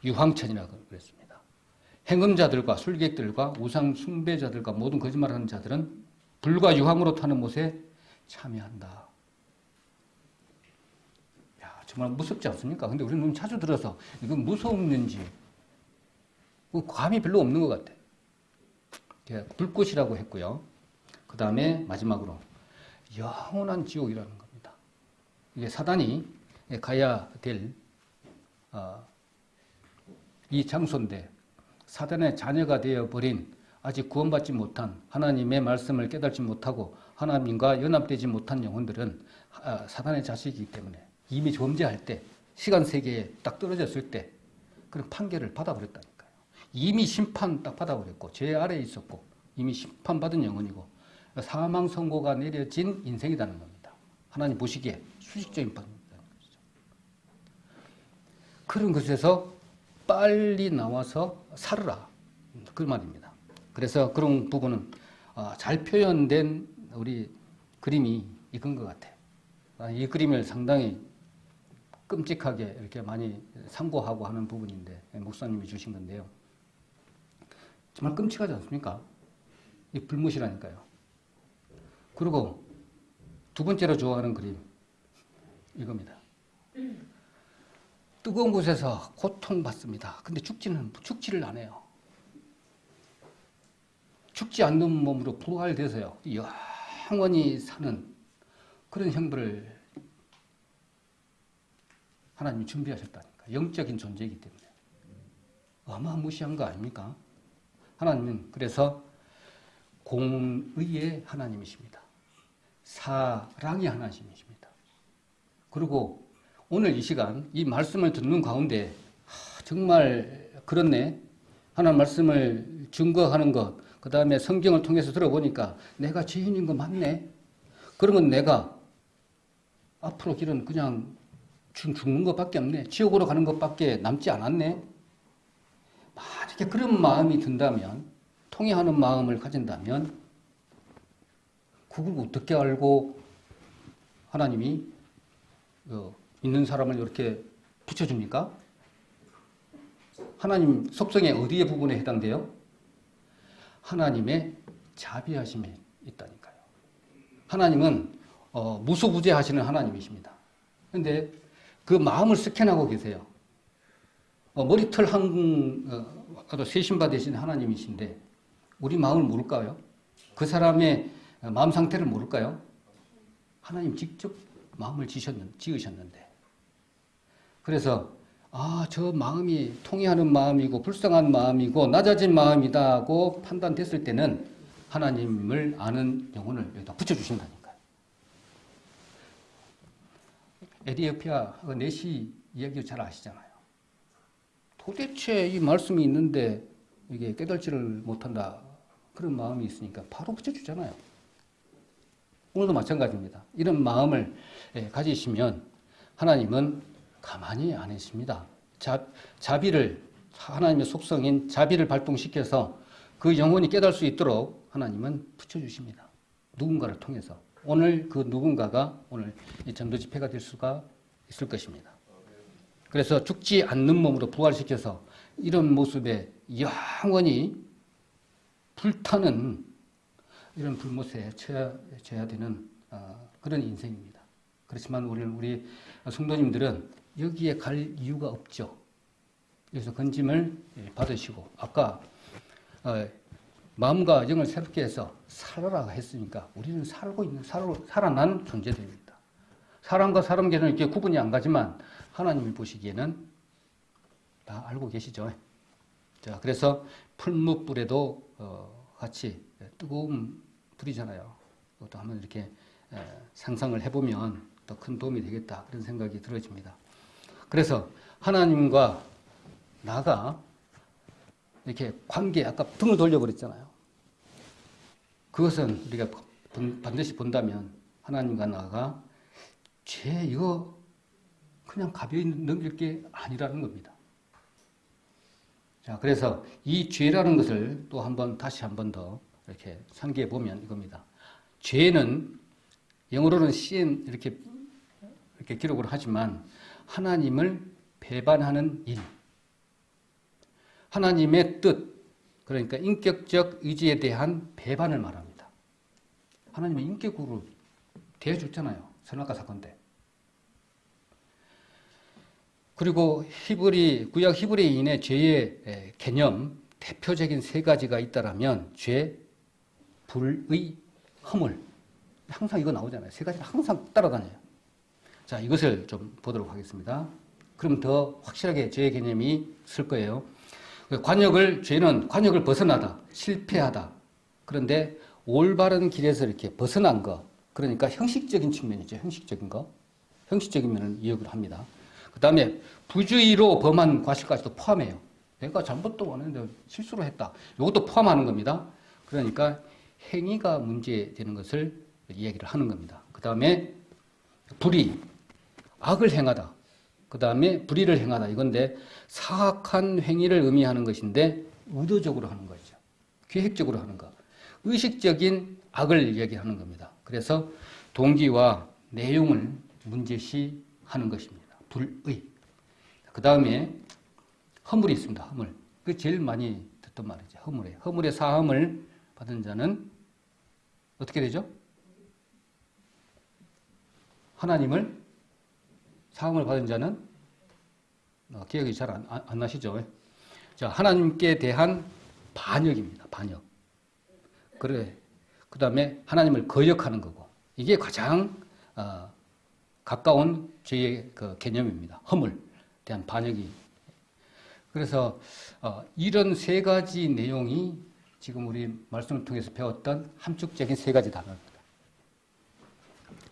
유황천이라고 그랬습니다. 행음자들과 술객들과 우상 숭배자들과 모든 거짓말하는 자들은 불과 유황으로 타는 못에 참여한다. 야, 정말 무섭지 않습니까? 근데 우리는 너무 자주 들어서 이건 무서웠는지 감이 별로 없는 것 같아요. 불꽃이라고 했고요. 그 다음에 마지막으로 영원한 지옥이라는 겁니다. 이게 사단이 가야 될 이 장소인데, 사단의 자녀가 되어버린 아직 구원받지 못한 하나님의 말씀을 깨닫지 못하고 하나님과 연합되지 못한 영혼들은 사단의 자식이기 때문에 이미 존재할 때, 시간 세계에 딱 떨어졌을 때 그런 판결을 받아버렸다니까요. 이미 심판 딱 받아버렸고 죄 아래에 있었고 이미 심판받은 영혼이고 사망 선고가 내려진 인생이라는 겁니다. 하나님 보시기에 수직적인 판결이라는 것이죠. 그런 것에서 빨리 나와서 살으라, 그 말입니다. 그래서 그런 부분은 잘 표현된 우리 그림이 이건 것 같아요. 이 그림을 상당히 끔찍하게 이렇게 많이 상고하고 하는 부분인데 목사님이 주신 건데요. 정말 끔찍하지 않습니까? 이 불못이라니까요. 그리고 두 번째로 좋아하는 그림 이겁니다. 뜨거운 곳에서 고통받습니다. 근데 죽지를 않아요. 죽지 않는 몸으로 부활돼서요, 영원히 사는 그런 형벌을 하나님이 준비하셨다니까. 영적인 존재이기 때문에 어마무시한 거 아닙니까? 하나님은 그래서 공의의 하나님이십니다. 사랑의 하나님이십니다. 그리고 오늘 이 시간 이 말씀을 듣는 가운데 정말 그렇네, 하나님 말씀을 증거하는 것, 그 다음에 성경을 통해서 들어보니까 내가 죄인인 거 맞네. 그러면 내가 앞으로 길은 그냥 죽는 것밖에 없네. 지옥으로 가는 것밖에 남지 않았네. 만약에 그런 마음이 든다면, 통회하는 마음을 가진다면 그걸 어떻게 알고 하나님이 있는 사람을 이렇게 붙여줍니까? 하나님 속성의 어디의 부분에 해당돼요? 하나님의 자비하심에 있다니까요. 하나님은 무소부재하시는 하나님이십니다. 그런데 그 마음을 스캔하고 계세요. 머리털 한 세신바 되신 하나님이신데 우리 마음을 모를까요? 그 사람의 마음 상태를 모를까요? 하나님 직접 마음을 지으셨는데, 그래서 저 마음이 통해하는 마음이고 불쌍한 마음이고 낮아진 마음이다고 판단됐을 때는 하나님을 아는 영혼을 여기다 붙여주신다니까요. 에디오피아 내시 이야기 잘 아시잖아요. 도대체 이 말씀이 있는데 이게 깨달지를 못한다, 그런 마음이 있으니까 바로 붙여주잖아요. 오늘도 마찬가지입니다. 이런 마음을 가지시면 하나님은 가만히 안 계십니다. 자비를, 하나님의 속성인 자비를 발동시켜서 그 영혼이 깨달을 수 있도록 하나님은 붙여주십니다. 누군가를 통해서. 오늘 그 누군가가 오늘 이 전도 집회가 될 수가 있을 것입니다. 그래서 죽지 않는 몸으로 부활시켜서 이런 모습에 영원히 불타는 이런 불못에 처해져야 되는 그런 인생입니다. 그렇지만 우리 성도님들은 여기에 갈 이유가 없죠. 여기서 건짐을 받으시고 아까 마음과 영을 새롭게 해서 살아라 했으니까 우리는 살아난 존재들입니다. 사람과 사람에게는 이렇게 구분이 안 가지만 하나님이 보시기에는 다 알고 계시죠. 자, 그래서 풀무불에도 같이 뜨거운 불이잖아요. 그것도 한번 이렇게 상상을 해보면 더 큰 도움이 되겠다 그런 생각이 들어집니다. 그래서 하나님과 나가 이렇게 관계, 아까 등을 돌려버렸잖아요. 그것은 우리가 반드시 본다면 하나님과 나가 죄 이거 그냥 가벼이 넘길 게 아니라는 겁니다. 자, 그래서 이 죄라는 것을 또 다시 한 번 더 이렇게 상기해 보면 이겁니다. 죄는 영어로는 sin 이렇게 기록을 하지만 하나님을 배반하는 일, 하나님의 뜻, 그러니까 인격적 의지에 대한 배반을 말합니다. 하나님은 인격으로 대해줬잖아요. 선악과 사건 때. 그리고 구약 히브리인의 죄의 개념, 대표적인 세 가지가 있다라면 죄, 불의, 허물. 항상 이거 나오잖아요. 세 가지는 항상 따라다녀요. 자, 이것을 좀 보도록 하겠습니다. 그럼 더 확실하게 죄의 개념이 쓸 거예요. 죄는 관역을 벗어나다, 실패하다. 그런데 올바른 길에서 이렇게 벗어난 거. 그러니까 형식적인 측면이죠. 형식적인 거. 형식적인 면을 이야기를 합니다. 그 다음에 부주의로 범한 과실까지도 포함해요. 내가 잘못도 안 했는데 실수로 했다. 이것도 포함하는 겁니다. 그러니까 행위가 문제되는 것을 이야기를 하는 겁니다. 그 다음에 불의, 악을 행하다. 그 다음에 불의를 행하다. 이건데 사악한 행위를 의미하는 것인데 의도적으로 하는 거죠. 계획적으로 하는 거. 의식적인 악을 이야기하는 겁니다. 그래서 동기와 내용을 문제시하는 것입니다. 불의. 그 다음에 허물이 있습니다. 허물. 그 제일 많이 듣던 말이죠. 허물이에요. 허물의 사함을 받은 자는 어떻게 되죠? 하나님을 사함을 받은 자는 기억이 잘 안 나시죠? 자, 하나님께 대한 반역입니다. 반역. 그래. 그 다음에 하나님을 거역하는 거고. 이게 가장 가까운 죄의 그 개념입니다. 허물 대한 반역이. 그래서 이런 세 가지 내용이 지금 우리 말씀을 통해서 배웠던 함축적인 세 가지 단어입니다.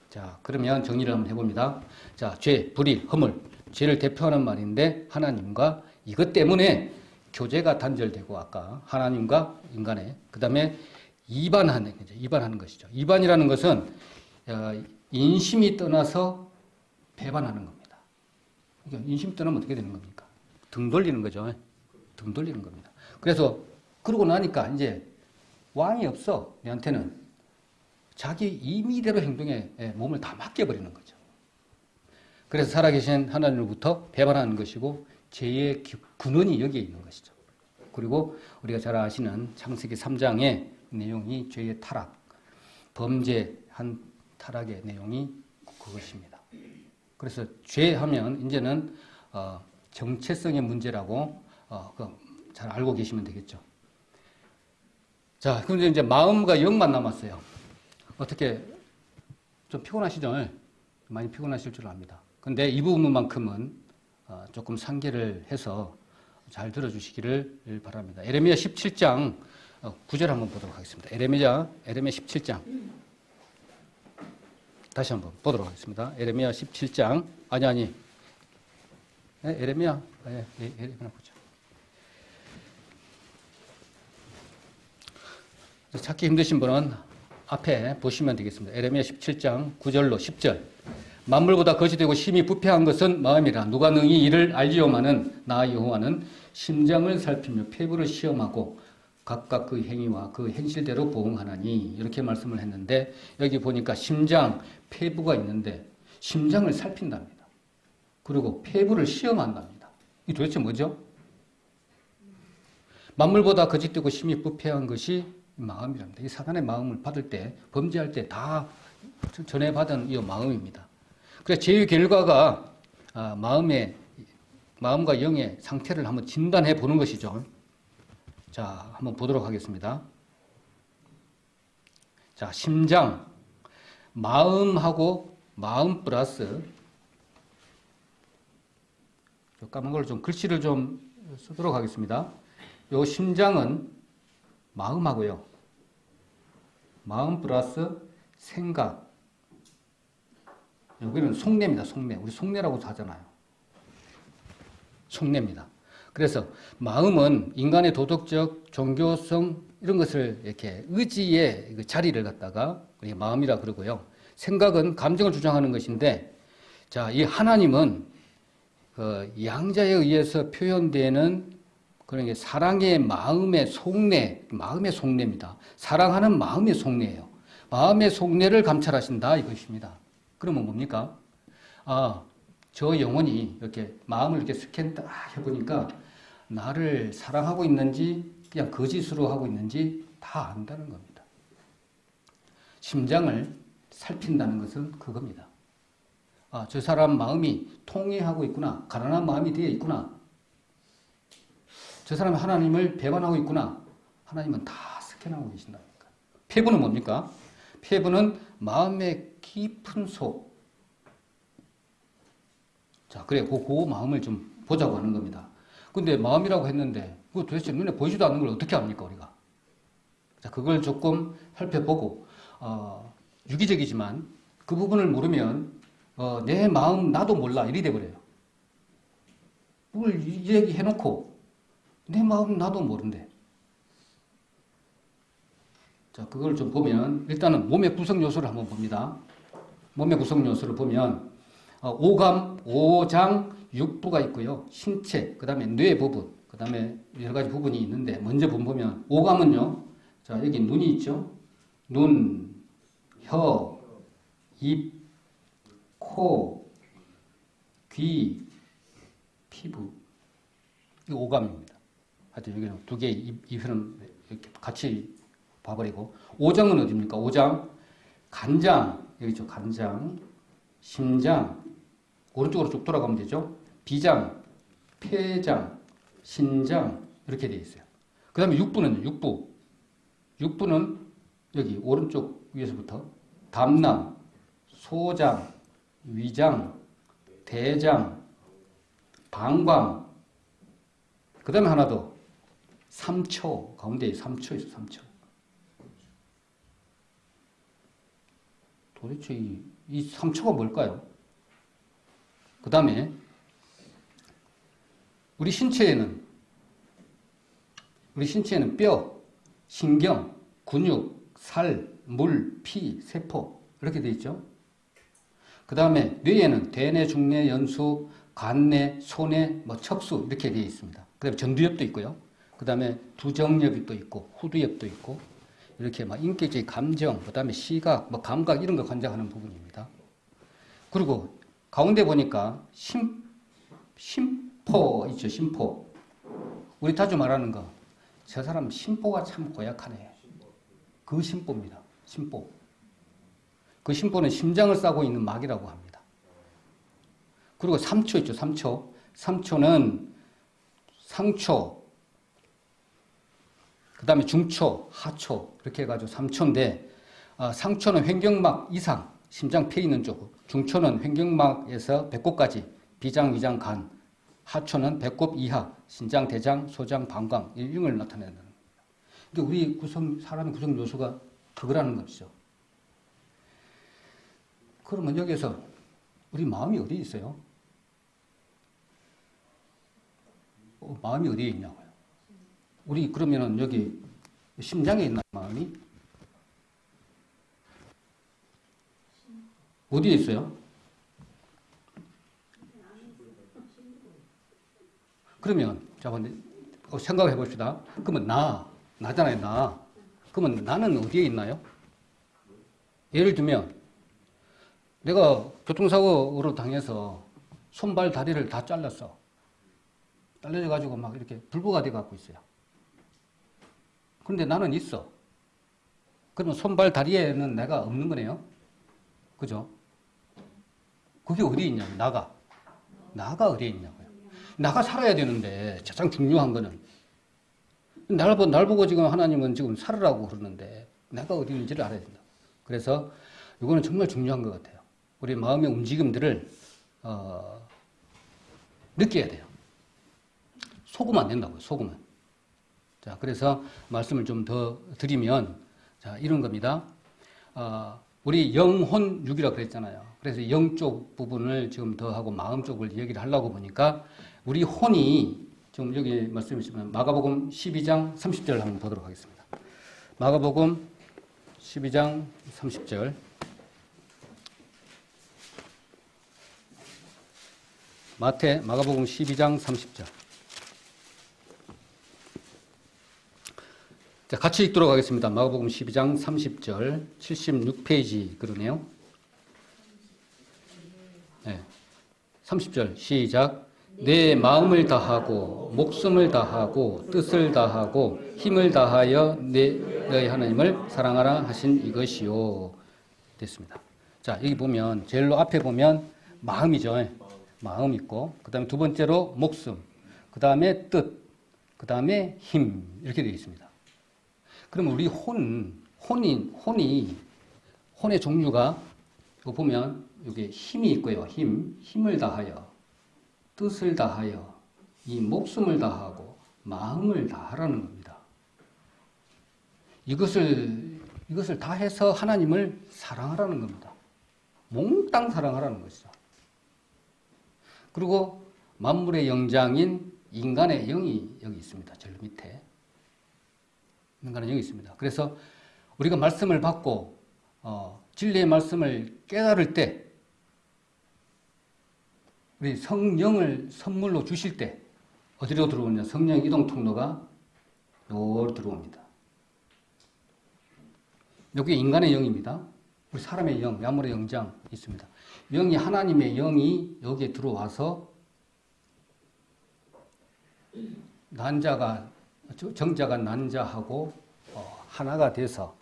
자, 그러면 정리를 한번 해봅니다. 자, 죄, 불의, 허물. 죄를 대표하는 말인데 하나님과 이것 때문에 교제가 단절되고 아까 하나님과 인간의 그 다음에 이반하는 것이죠. 이반이라는 것은 인심이 떠나서 배반하는 겁니다. 인심 떠나면 어떻게 되는 겁니까? 등 돌리는 거죠. 등 돌리는 겁니다. 그래서 그러고 나니까 이제 왕이 없어. 내한테는 자기 임의대로 행동에 몸을 다 맡겨버리는 거죠. 그래서 살아계신 하나님으로부터 배반하는 것이고 죄의 근원이 여기에 있는 것이죠. 그리고 우리가 잘 아시는 창세기 3장의 내용이 죄의 타락, 범죄한 타락의 내용이 그것입니다. 그래서 죄하면 이제는 정체성의 문제라고 잘 알고 계시면 되겠죠. 자, 그런데 이제 마음과 영만 남았어요. 어떻게 좀 피곤하시죠? 많이 피곤하실 줄 압니다. 근데 이 부분만큼은 조금 상기를 해서 잘 들어주시기를 바랍니다. 에레미야 17장 9절 한번 보도록 하겠습니다. 에레미야 17장 다시 한번 보도록 하겠습니다. 에레미야 17장 에레미야 보죠. 찾기 힘드신 분은 앞에 보시면 되겠습니다. 에레미야 17장 9절로 10절. 만물보다 거짓 되고 심히 부패한 것은 마음이라. 누가 능히 이를 알리오마는 나 여호와는 심장을 살피며 폐부를 시험하고 각각 그 행위와 그 행실대로 보응하나니 이렇게 말씀을 했는데 여기 보니까 심장, 폐부가 있는데 심장을 살핀답니다. 그리고 폐부를 시험한답니다. 이 도대체 뭐죠? 만물보다 거짓되고 심히 부패한 것이 마음이랍니다. 이 사단의 마음을 받을 때, 범죄할 때 다 전해받은 이 마음입니다. 그래서 제의 결과가 마음과 영의 상태를 한번 진단해 보는 것이죠. 자, 한번 보도록 하겠습니다. 자, 심장, 마음하고 마음 플러스 까만 걸로 좀 글씨를 좀 쓰도록 하겠습니다. 요 심장은 마음하고요. 마음 플러스 생각. 여기는 속내입니다. 속내. 우리 속내라고 하잖아요. 속내입니다. 그래서 마음은 인간의 도덕적, 종교성 이런 것을 이렇게 의지의 자리를 갖다가 마음이라 그러고요. 생각은 감정을 주장하는 것인데, 자, 이 하나님은 양자에 의해서 표현되는 그런 게 사랑의 마음의 속내입니다. 사랑하는 마음의 속내예요. 마음의 속내를 감찰하신다 이것입니다. 그러면 뭡니까? 저 영혼이 이렇게 마음을 이렇게 스캔 딱 해보니까 나를 사랑하고 있는지 그냥 거짓으로 하고 있는지 다 안다는 겁니다. 심장을 살핀다는 것은 그겁니다. 저 사람 마음이 통회하고 있구나. 가난한 마음이 되어 있구나. 저 사람이 하나님을 배반하고 있구나. 하나님은 다 스캔하고 계신다니까. 폐부는 뭡니까? 폐부는 마음의 깊은 속. 자, 그래, 그 마음을 좀 보자고 하는 겁니다. 근데 마음이라고 했는데, 그거 도대체 눈에 보이지도 않는 걸 어떻게 합니까, 우리가? 자, 그걸 조금 살펴보고, 유기적이지만 그 부분을 모르면, 내 마음 나도 몰라. 이리 돼버려요. 그걸 얘기해놓고, 내 마음 나도 모른대. 자, 그걸 좀 보면, 일단은 몸의 구성 요소를 한번 봅니다. 몸의 구성 요소를 보면, 오감, 오장, 육부가 있고요. 신체, 그 다음에 뇌 부분, 그 다음에 여러 가지 부분이 있는데, 먼저 보면, 오감은요, 자, 여기 눈이 있죠? 눈, 혀, 입, 코, 귀, 피부. 이 오감입니다. 하여튼 여기는 두 개의 이표는 이렇게 같이 봐버리고. 오장은 어디입니까? 오장, 간장, 여기 있죠? 간장, 심장, 오른쪽으로 쭉 돌아가면 되죠? 비장, 폐장, 신장, 이렇게 되어 있어요. 그 다음에 육부는요, 육부. 육부는 여기 오른쪽 위에서부터 담낭, 소장, 위장, 대장, 방광, 그 다음에 하나 더, 삼초, 가운데에 삼초 있어, 삼초. 도대체 이 삼초가 뭘까요? 그 다음에 우리 신체에는 뼈, 신경, 근육, 살, 물, 피, 세포 이렇게 되어 있죠. 그 다음에 뇌에는 대뇌, 중뇌, 연수, 간뇌, 소뇌, 척수 이렇게 되어 있습니다. 그 다음에 전두엽도 있고요. 그 다음에 두정엽이 또 있고 후두엽도 있고 이렇게 인격적인 감정, 그 다음에 시각, 감각 이런 거 관장하는 부분입니다. 그리고 가운데 보니까 심포 있죠, 심포. 우리 자주 말하는 거, 저 사람 심보가 참 고약하네. 그 심보입니다. 심보. 그 심보는 심장을 싸고 있는 막이라고 합니다. 그리고 삼초 있죠, 삼초. 삼초는 상초, 그 다음에 중초, 하초 이렇게 해가지고 삼초인데 상초는 횡격막 이상, 심장 폐 있는 쪽, 중초는 횡격막에서 배꼽까지, 비장, 위장, 간, 하초는 배꼽 이하, 신장, 대장, 소장, 방광 이런 걸 나타내는 겁니다. 그러니까 우리 사람의 구성 요소가 그거라는 것이죠. 그러면 여기서 우리 마음이 어디에 있어요? 마음이 어디에 있냐고요? 우리 그러면은 여기 심장에 있나 마음이? 어디에 있어요? 그러면 자, 생각해 봅시다. 그러면 나잖아요, 나. 그러면 나는 어디에 있나요? 예를 들면 내가 교통사고로 당해서 손발 다리를 다 잘랐어. 잘려져 가지고 막 이렇게 불구가 돼 갖고 있어요. 그런데 나는 있어. 그러면 손발 다리에는 내가 없는 거네요. 그죠? 그게 어디에 있냐고. 나가 어디에 있냐고요. 나가 살아야 되는데 가장 중요한 거는 날 보고 지금 하나님은 지금 살으라고 그러는데 내가 어디 있는지를 알아야 된다. 그래서 이거는 정말 중요한 것 같아요. 우리 마음의 움직임들을 느껴야 돼요. 속으면 안 된다고요. 속으면. 자, 그래서 말씀을 좀 더 드리면 자, 이런 겁니다. 우리 영혼 육이라고 그랬잖아요. 그래서 영 쪽 부분을 지금 더 하고 마음 쪽을 얘기를 하려고 보니까 우리 혼이 지금 여기 말씀이시면 마가복음 12장 30절 한번 보도록 하겠습니다. 마가복음 12장 30절. 마가복음 12장 30절. 자, 같이 읽도록 하겠습니다. 마가복음 12장 30절, 76페이지 그러네요. 네. 30절 시작. 내 마음을 다하고 목숨을 다하고 뜻을 다하고 힘을 다하여 너희 하나님을 사랑하라 하신 이것이요. 됐습니다. 자, 여기 보면 제일 앞에 보면 마음이죠. 마음 있고 그 다음에 두 번째로 목숨, 그 다음에 뜻, 그 다음에 힘 이렇게 되어 있습니다. 그러면 우리 혼의 종류가 이거 보면 여기 힘이 있고요. 힘을 다하여, 뜻을 다하여, 이 목숨을 다하고 마음을 다하라는 겁니다. 이것을 다해서 하나님을 사랑하라는 겁니다. 몽땅 사랑하라는 것이죠. 그리고 만물의 영장인 인간의 영이 여기 있습니다. 저 밑에. 인간의 영이 있습니다. 그래서 우리가 말씀을 받고 진리의 말씀을 깨달을 때 우리 성령을 선물로 주실 때 어디로 들어오냐? 성령 이동 통로가 여기로 들어옵니다. 여기 인간의 영입니다. 우리 사람의 영, 만물의 영장 있습니다. 영이 하나님의 영이 여기에 들어와서 정자가 난자하고 하나가 돼서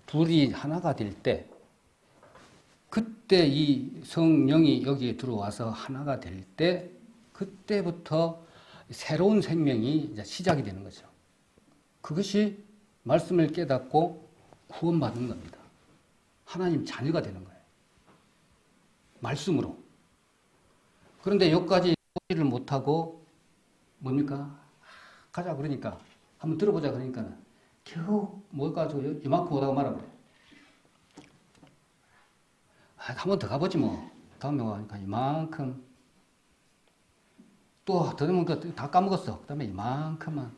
둘이 하나가 될 때 그때 이 성령이 여기에 들어와서 하나가 될 때 그때부터 새로운 생명이 이제 시작이 되는 거죠. 그것이 말씀을 깨닫고 구원받는 겁니다. 하나님 자녀가 되는 거예요. 말씀으로. 그런데 여기까지 소리를 못하고 뭡니까? 가자 그러니까 한번 들어보자 그러니까 겨우 뭘 가지고 이만큼 오다가 말아버려요. 한 번 더 가보지 뭐. 다음에 가니까 이만큼. 또 더 넣으면 다 까먹었어. 그 다음에 이만큼만.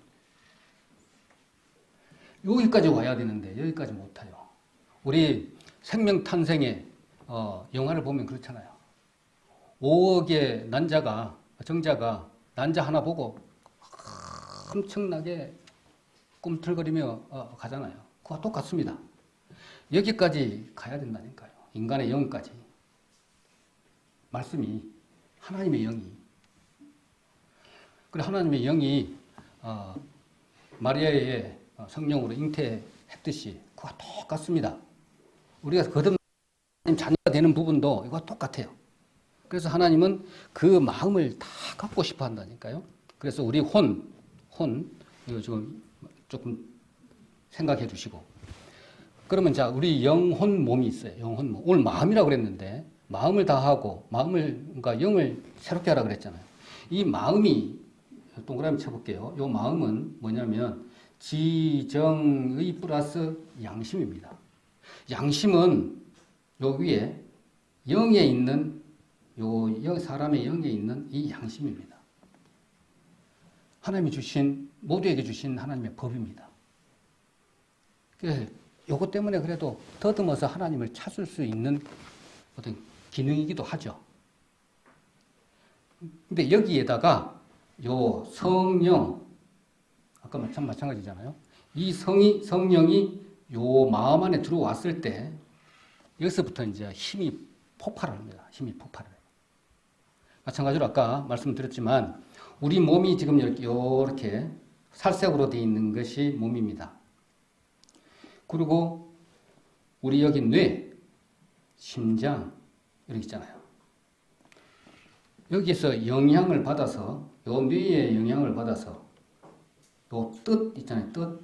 여기까지 와야 되는데 여기까지 못 와요. 우리 생명탄생의 영화를 보면 그렇잖아요. 5억의 정자가 난자 하나 보고 엄청나게 꿈틀거리며 가잖아요. 그와 똑같습니다. 여기까지 가야 된다니까요. 인간의 영까지. 말씀이 하나님의 영이. 그래 하나님의 영이 마리아의 성령으로 잉태했듯이 그와 똑같습니다. 우리가 거듭 자녀가 되는 부분도 이거와 똑같아요. 그래서 하나님은 그 마음을 다 갖고 싶어 한다니까요. 그래서 우리 이거 지금 조금 생각해 주시고. 그러면 자, 우리 영혼 몸이 있어요. 영혼 몸. 오늘 마음이라고 그랬는데, 마음을 다하고, 그러니까 영을 새롭게 하라 그랬잖아요. 이 마음이, 동그라미 쳐볼게요. 이 마음은 뭐냐면, 지정의 플러스 양심입니다. 양심은 요 위에 영에 있는 사람의 영에 있는 이 양심입니다. 하나님이 모두에게 주신 하나님의 법입니다. 요것 때문에 그래도 더듬어서 하나님을 찾을 수 있는 어떤 기능이기도 하죠. 근데 여기에다가 요 성령, 아까 마찬가지잖아요. 이 성령이 요 마음 안에 들어왔을 때 여기서부터 이제 힘이 폭발을 합니다. 힘이 폭발을 해요. 마찬가지로 아까 말씀드렸지만 우리 몸이 지금 이렇게 살색으로 되어 있는 것이 몸입니다. 그리고 우리 여기 뇌, 심장 이렇게 있잖아요. 여기서 영향을 받아서 요 뇌의 영향을 받아서 요 뜻 있잖아요. 뜻.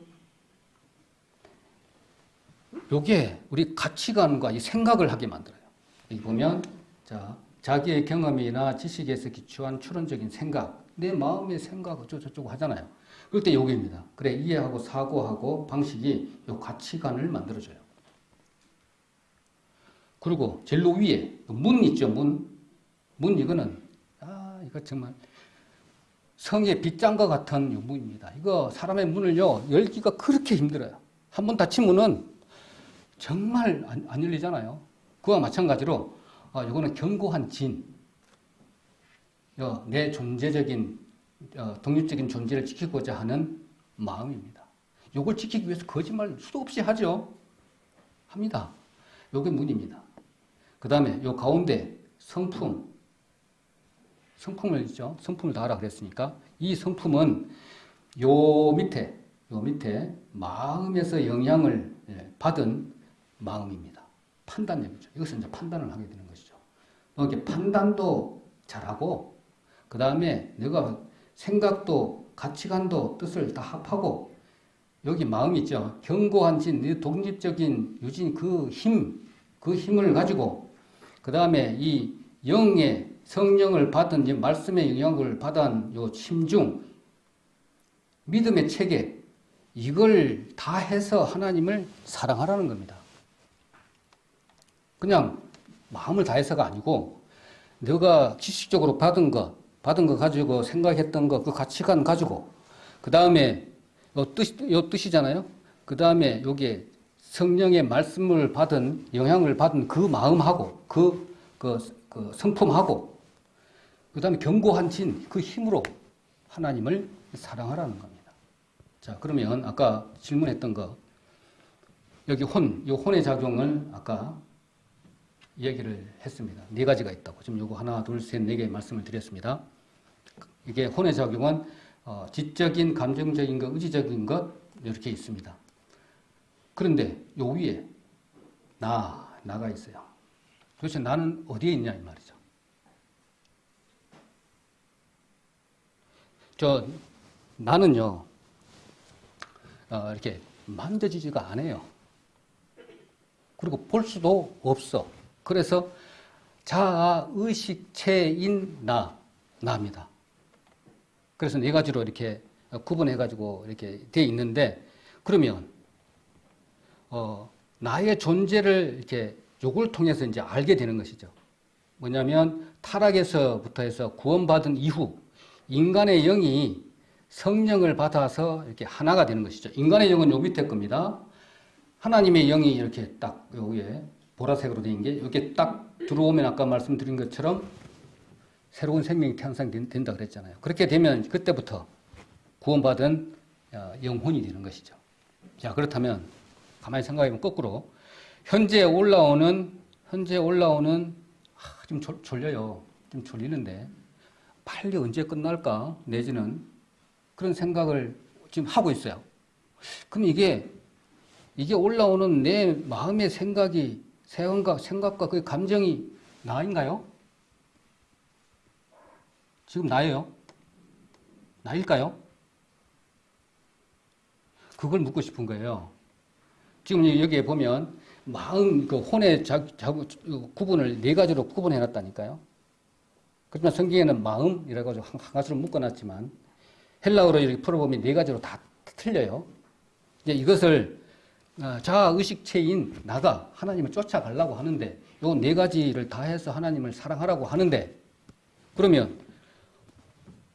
요게 우리 가치관과 이 생각을 하게 만들어요. 여기 보면 자기의 경험이나 지식에서 기초한 추론적인 생각, 내 마음의 생각 어쩌고저쩌고 하잖아요. 그럴 때 요게입니다. 그래, 이해하고 사고하고 방식이 요 가치관을 만들어줘요. 그리고 제일 위에 문 있죠. 문 이거는 이거 정말 성의 빗장과 같은 요 문입니다. 이거 사람의 문을요 열기가 그렇게 힘들어요. 한번 닫힌 문은 정말 안 열리잖아요. 그와 마찬가지로 이거는 견고한 진, 내 존재적인 독립적인 존재를 지키고자 하는 마음입니다. 이걸 지키기 위해서 거짓말 수도 없이 하죠. 합니다. 요게 문입니다. 그 다음에 요 가운데 성품을 있죠. 성품을 다하라 그랬으니까 이 성품은 요 밑에 마음에서 영향을 받은 마음입니다. 판단력이죠. 이것은 이제 판단을 하게 되는 것이죠. 이렇게 판단도 잘하고 그 다음에 내가 생각도 가치관도 뜻을 다 합하고 여기 마음 있죠. 견고한 진, 독립적인 유진 그 힘을 가지고 그 다음에 이 영의 성령을 받은 이 말씀의 영향을 받은 요 심중 믿음의 체계 이걸 다 해서 하나님을 사랑하라는 겁니다. 그냥 마음을 다해서가 아니고 너가 지식적으로 받은 거 가지고 생각했던 거 그 가치관 가지고 그 다음에 요 뜻이잖아요. 그 다음에 요게 성령의 말씀을 받은 영향을 받은 그 마음하고 그 성품하고 그 다음에 견고한 진 그 힘으로 하나님을 사랑하라는 겁니다. 자, 그러면 아까 질문했던 거 여기 요 혼의 작용을 아까 얘기를 했습니다. 네 가지가 있다고. 지금 요거 하나, 둘, 셋, 네 개 말씀을 드렸습니다. 이게 혼의 작용은 지적인, 감정적인 것, 의지적인 것 이렇게 있습니다. 그런데 요 위에 나가 있어요. 도대체 나는 어디에 있냐 이 말이죠. 나는요 이렇게 만져지지가 않아요. 그리고 볼 수도 없어. 그래서 자아의식체인 나입니다. 그래서 네 가지로 이렇게 구분해가지고 이렇게 돼 있는데, 그러면, 나의 존재를 이렇게 요걸 통해서 이제 알게 되는 것이죠. 뭐냐면, 타락에서부터 해서 구원받은 이후, 인간의 영이 성령을 받아서 이렇게 하나가 되는 것이죠. 인간의 영은 요 밑에 겁니다. 하나님의 영이 이렇게 딱 여기에 보라색으로 된 게 이렇게 딱 들어오면 아까 말씀드린 것처럼 새로운 생명이 탄생된다 그랬잖아요. 그렇게 되면 그때부터 구원받은 영혼이 되는 것이죠. 자, 그렇다면 가만히 생각해보면 거꾸로 현재 올라오는 좀 졸려요. 좀 졸리는데 빨리 언제 끝날까 내지는 그런 생각을 지금 하고 있어요. 그럼 이게 올라오는 내 마음의 생각과 그 감정이 나인가요? 지금 나예요? 나일까요? 그걸 묻고 싶은 거예요. 지금 여기에 보면 마음, 그 혼의 구분을 네 가지로 구분해 놨다니까요. 그렇지만 성경에는 마음이라고 한 가지로 묶어놨지만 헬라어로 이렇게 풀어보면 네 가지로 다 틀려요. 이제 이것을 자아의식체인 나가 하나님을 쫓아가려고 하는데 요 네 가지를 다 해서 하나님을 사랑하라고 하는데, 그러면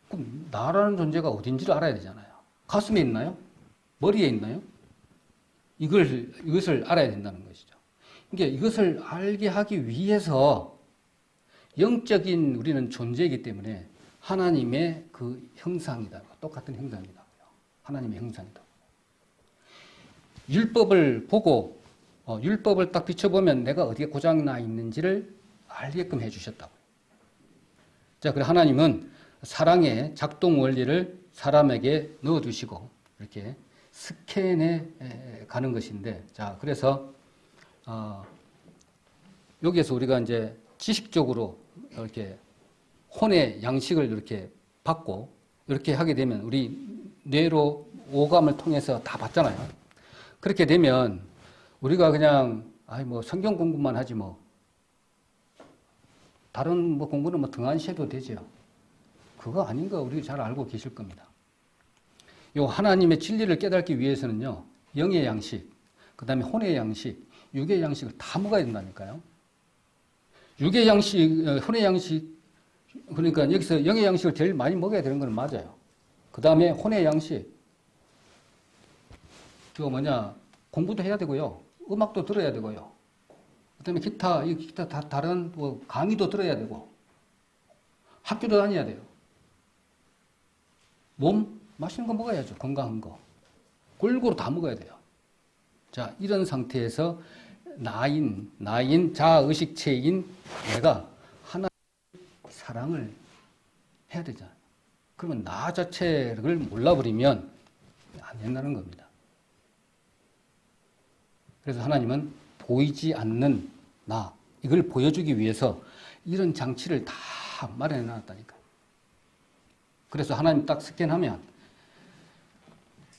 그럼 나라는 존재가 어딘지를 알아야 되잖아요. 가슴에 있나요? 머리에 있나요? 이것을 알아야 된다는 것이죠. 그러니까 이것을 알게 하기 위해서 영적인 우리는 존재이기 때문에 하나님의 그 형상이다. 똑같은 형상이다. 하나님의 형상이다. 율법을 보고 율법을 딱 비춰보면 내가 어디에 고장나 있는지를 알게끔 해주셨다고요. 자, 그래 하나님은 사랑의 작동 원리를 사람에게 넣어두시고 이렇게 스캔해 가는 것인데, 자, 그래서 여기에서 우리가 이제 지식적으로 이렇게 혼의 양식을 이렇게 받고 이렇게 하게 되면 우리 뇌로 오감을 통해서 다 받잖아요. 그렇게 되면 우리가 그냥 뭐 성경 공부만 하지 뭐 다른 뭐 공부는 뭐 등한시해도 되죠. 그거 아닌 거 우리 잘 알고 계실 겁니다. 요 하나님의 진리를 깨닫기 위해서는요, 영의 양식, 그 다음에 혼의 양식, 육의 양식을 다 먹어야 된다니까요. 육의 양식, 혼의 양식, 그러니까 여기서 영의 양식을 제일 많이 먹어야 되는 건 맞아요. 그 다음에 혼의 양식, 그거 뭐냐, 공부도 해야 되고요, 음악도 들어야 되고요, 그 다음에 기타 다른 뭐 강의도 들어야 되고, 학교도 다녀야 돼요. 몸, 맛있는 거 먹어야죠. 건강한 거. 골고루 다 먹어야 돼요. 자, 이런 상태에서 나인, 자의식체인 내가 하나님의 사랑을 해야 되잖아요. 그러면 나 자체를 몰라버리면 안 된다는 겁니다. 그래서 하나님은 보이지 않는 나, 이걸 보여주기 위해서 이런 장치를 다 마련해 놨다니까요. 그래서 하나님 딱 스캔하면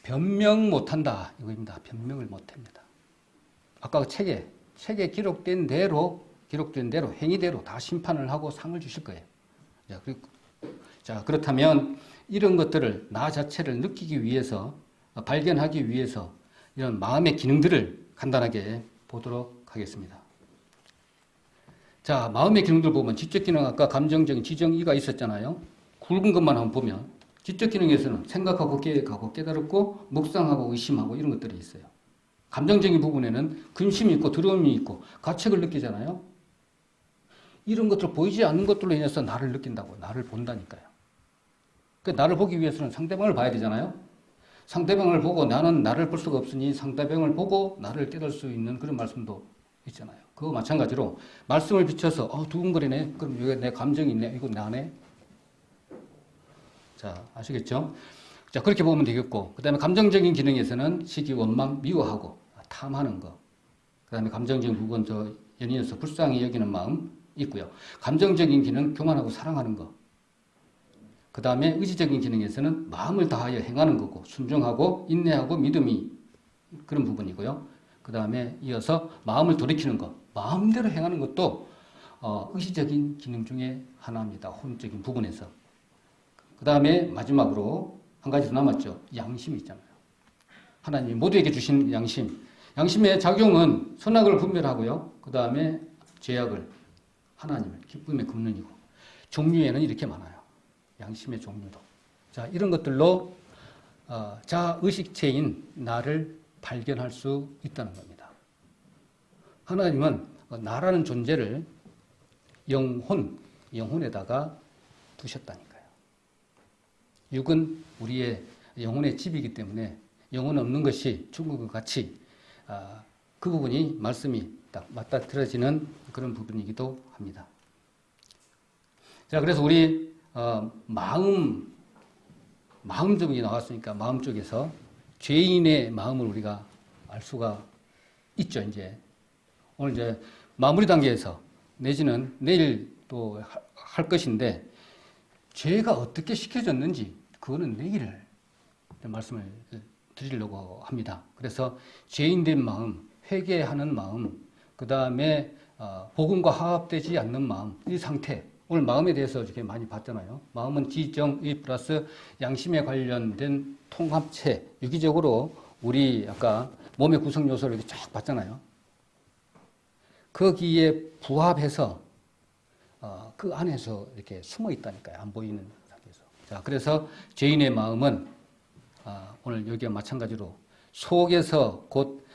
변명 못한다 이거입니다. 변명을 못합니다. 아까 그 책에 기록된 대로 행위대로 다 심판을 하고 상을 주실 거예요. 자, 그렇다면 이런 것들을 나 자체를 느끼기 위해서, 발견하기 위해서 이런 마음의 기능들을 간단하게 보도록 하겠습니다. 자, 마음의 기능들 보면 지적 기능, 아까 감정적인 지정이가 있었잖아요. 굵은 것만 한번 보면 지적 기능에서는 생각하고 계획하고 깨달고 묵상하고 의심하고 이런 것들이 있어요. 감정적인 부분에는 근심이 있고 두려움이 있고 가책을 느끼잖아요. 이런 것들 보이지 않는 것들로 인해서 나를 느낀다고, 나를 본다니까요. 나를 보기 위해서는 상대방을 봐야 되잖아요. 상대방을 보고 나는 나를 볼 수가 없으니 상대방을 보고 나를 깨달을 수 있는 그런 말씀도 있잖아요. 그거 마찬가지로 말씀을 비춰서 두근거리네. 그럼 여기 내 감정이 있네. 이거 나네. 자, 아시겠죠? 자, 그렇게 보면 되겠고, 그 다음에 감정적인 기능에서는 시기, 원망, 미워하고 탐하는 거. 그 다음에 감정적인 부분, 연인에서 불쌍히 여기는 마음 있고요. 감정적인 기능, 교만하고 사랑하는 거. 그 다음에 의지적인 기능에서는 마음을 다하여 행하는 거고, 순종하고 인내하고 믿음이 그런 부분이고요. 그 다음에 이어서 마음을 돌이키는 거. 마음대로 행하는 것도 의지적인 기능 중에 하나입니다. 혼적인 부분에서. 그 다음에 마지막으로 한 가지 더 남았죠. 양심이 있잖아요. 하나님이 모두에게 주신 양심. 양심의 작용은 선악을 분별하고요. 그 다음에 죄악을, 하나님을, 기쁨의 근원이고. 종류에는 이렇게 많아요. 양심의 종류도. 자, 이런 것들로 자의식체인 나를 발견할 수 있다는 겁니다. 하나님은 나라는 존재를 영혼에다가 두셨다니까요. 육은 우리의 영혼의 집이기 때문에 영혼 없는 것이 죽은 것 같이 그 부분이 말씀이 딱 맞닥뜨려지는 그런 부분이기도 합니다. 자, 그래서 우리 마음 쪽이 나왔으니까 마음 쪽에서 죄인의 마음을 우리가 알 수가 있죠. 이제 오늘 이제 마무리 단계에서 내지는 내일 또 할 것인데 죄가 어떻게 시켜졌는지 그거는 내일 말씀을 드리려고 합니다. 그래서 죄인된 마음, 회개하는 마음, 그 다음에 복음과 화합되지 않는 마음, 이 상태. 오늘 마음에 대해서 이렇게 많이 봤잖아요. 마음은 지정의 플러스 양심에 관련된 통합체. 유기적으로 우리 아까 몸의 구성 요소를 이렇게 쫙 봤잖아요. 거기에 부합해서 그 안에서 이렇게 숨어 있다니까요. 안 보이는 상태에서. 자, 그래서 죄인의 마음은 오늘 여기와 마찬가지로 속에서 곧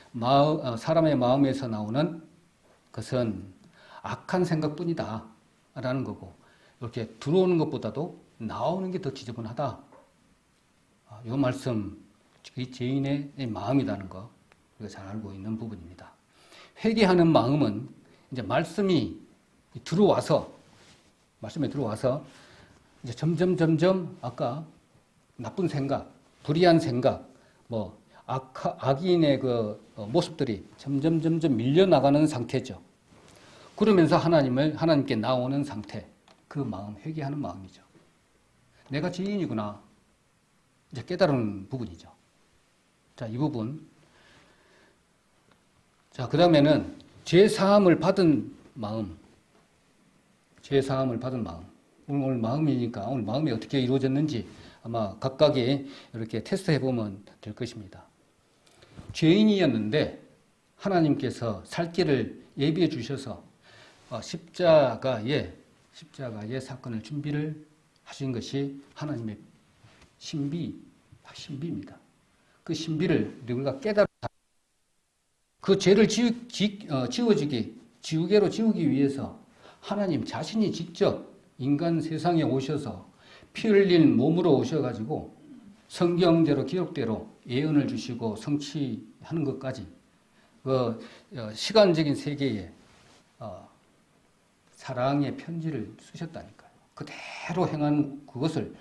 사람의 마음에서 나오는 것은 악한 생각뿐이다 라는 거고, 이렇게 들어오는 것보다도 나오는 게 더 지저분하다. 이 말씀, 이 죄인의 마음이라는 거 우리가 잘 알고 있는 부분입니다. 회개하는 마음은 이제 말씀에 들어와서 이제 점점 아까 나쁜 생각, 불의한 생각, 악인의 그 모습들이 점점 밀려나가는 상태죠. 그러면서 하나님께 나오는 상태, 그 마음, 회개하는 마음이죠. 내가 죄인이구나. 이제 깨달은 부분이죠. 자, 이 부분. 자, 그 다음에는 죄사함을 받은 마음. 죄사함을 받은 마음. 오늘 마음이니까 오늘 마음이 어떻게 이루어졌는지 아마 각각이 이렇게 테스트 해보면 될 것입니다. 죄인이었는데 하나님께서 살 길을 예비해 주셔서 십자가의 사건을 준비를 하신 것이 하나님의 신비입니다. 그 신비를 우리가 깨달아 그 죄를 지우개로 지우기 위해서 하나님 자신이 직접 인간 세상에 오셔서 피 흘린 몸으로 오셔가지고 성경대로 기록대로 예언을 주시고 성취하는 것까지 그 시간적인 세계에 사랑의 편지를 쓰셨다니까요. 그대로 행한 그것을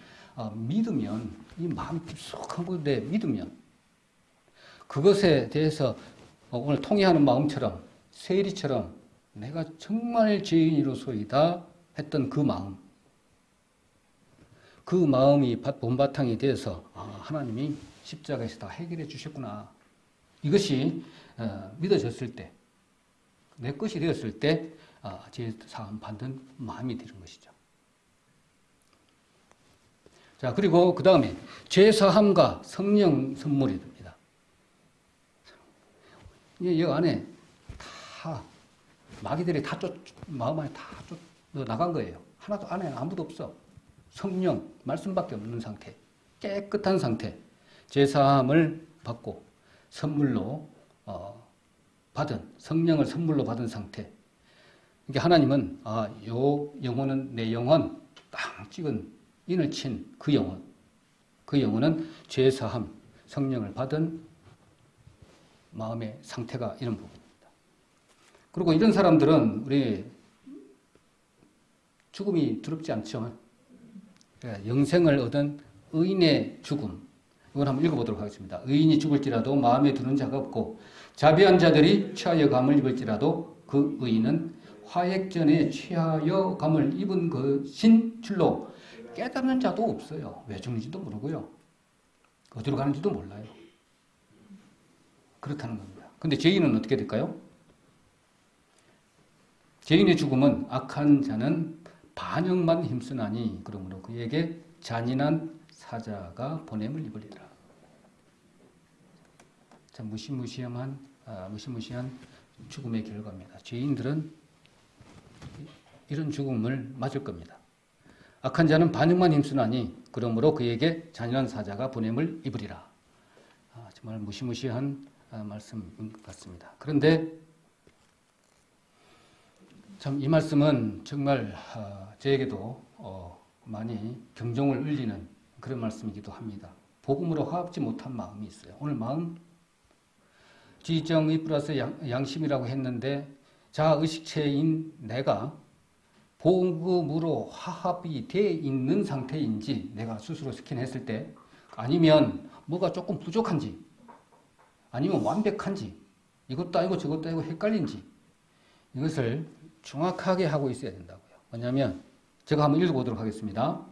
믿으면, 이 마음이 깊숙한 곳에 믿으면 그것에 대해서 오늘 통회하는 마음처럼 세리처럼 내가 정말 죄인으로서이다 했던 그 마음이 본바탕이 돼서 하나님이 십자가에서 다 해결해 주셨구나. 이것이 믿어졌을 때, 내 것이 되었을 때 죄사함 받는 마음이 되는 것이죠. 자, 그리고 그 다음에 죄사함과 성령 선물이 됩니다. 이 안에 다 마귀들이 마음 안에 다 나간 거예요. 하나도 안에 아무도 없어. 성령, 말씀밖에 없는 상태, 깨끗한 상태, 죄사함을 받고 선물로 받은, 성령을 선물로 받은 상태. 그러니까 하나님은 요 영혼은 내 영혼, 딱 찍은 인을 친 그 영혼은 죄사함, 성령을 받은 마음의 상태가 이런 부분입니다. 그리고 이런 사람들은 우리 죽음이 두렵지 않죠. 영생을 얻은 의인의 죽음. 이걸 한번 읽어보도록 하겠습니다. 의인이 죽을지라도 마음에 두는 자가 없고 자비한 자들이 취하여 감을 입을지라도 그 의인은 화액전에 취하여 감을 입은 것인 줄로 깨닫는 자도 없어요. 왜 죽는지도 모르고요. 어디로 가는지도 몰라요. 그렇다는 겁니다. 근데 죄인은 어떻게 될까요? 죄인의 죽음은 악한 자는 반역만 힘쓰나니 그러므로 그에게 잔인한 사자가 보냄을 입으리라. 참 무시무시한 죽음의 결과입니다. 죄인들은 이런 죽음을 맞을 겁니다. 악한 자는 반역만 힘쓰나니 그러므로 그에게 잔인한 사자가 보냄을 입으리라. 정말 무시무시한 말씀인 것 같습니다. 그런데 참 이 말씀은 정말 저에게도 많이 경종을 울리는 그런 말씀이기도 합니다. 복음으로 화합지 못한 마음이 있어요. 오늘 마음 지정의 플러스 양심이라고 했는데 자의식체인 내가 복음으로 화합이 돼 있는 상태인지 내가 스스로 스캔했을 때 아니면 뭐가 조금 부족한지 아니면 완벽한지 이것도 아니고 저것도 아니고 헷갈린지 이것을 정확하게 하고 있어야 된다고요. 왜냐하면 제가 한번 읽어보도록 하겠습니다.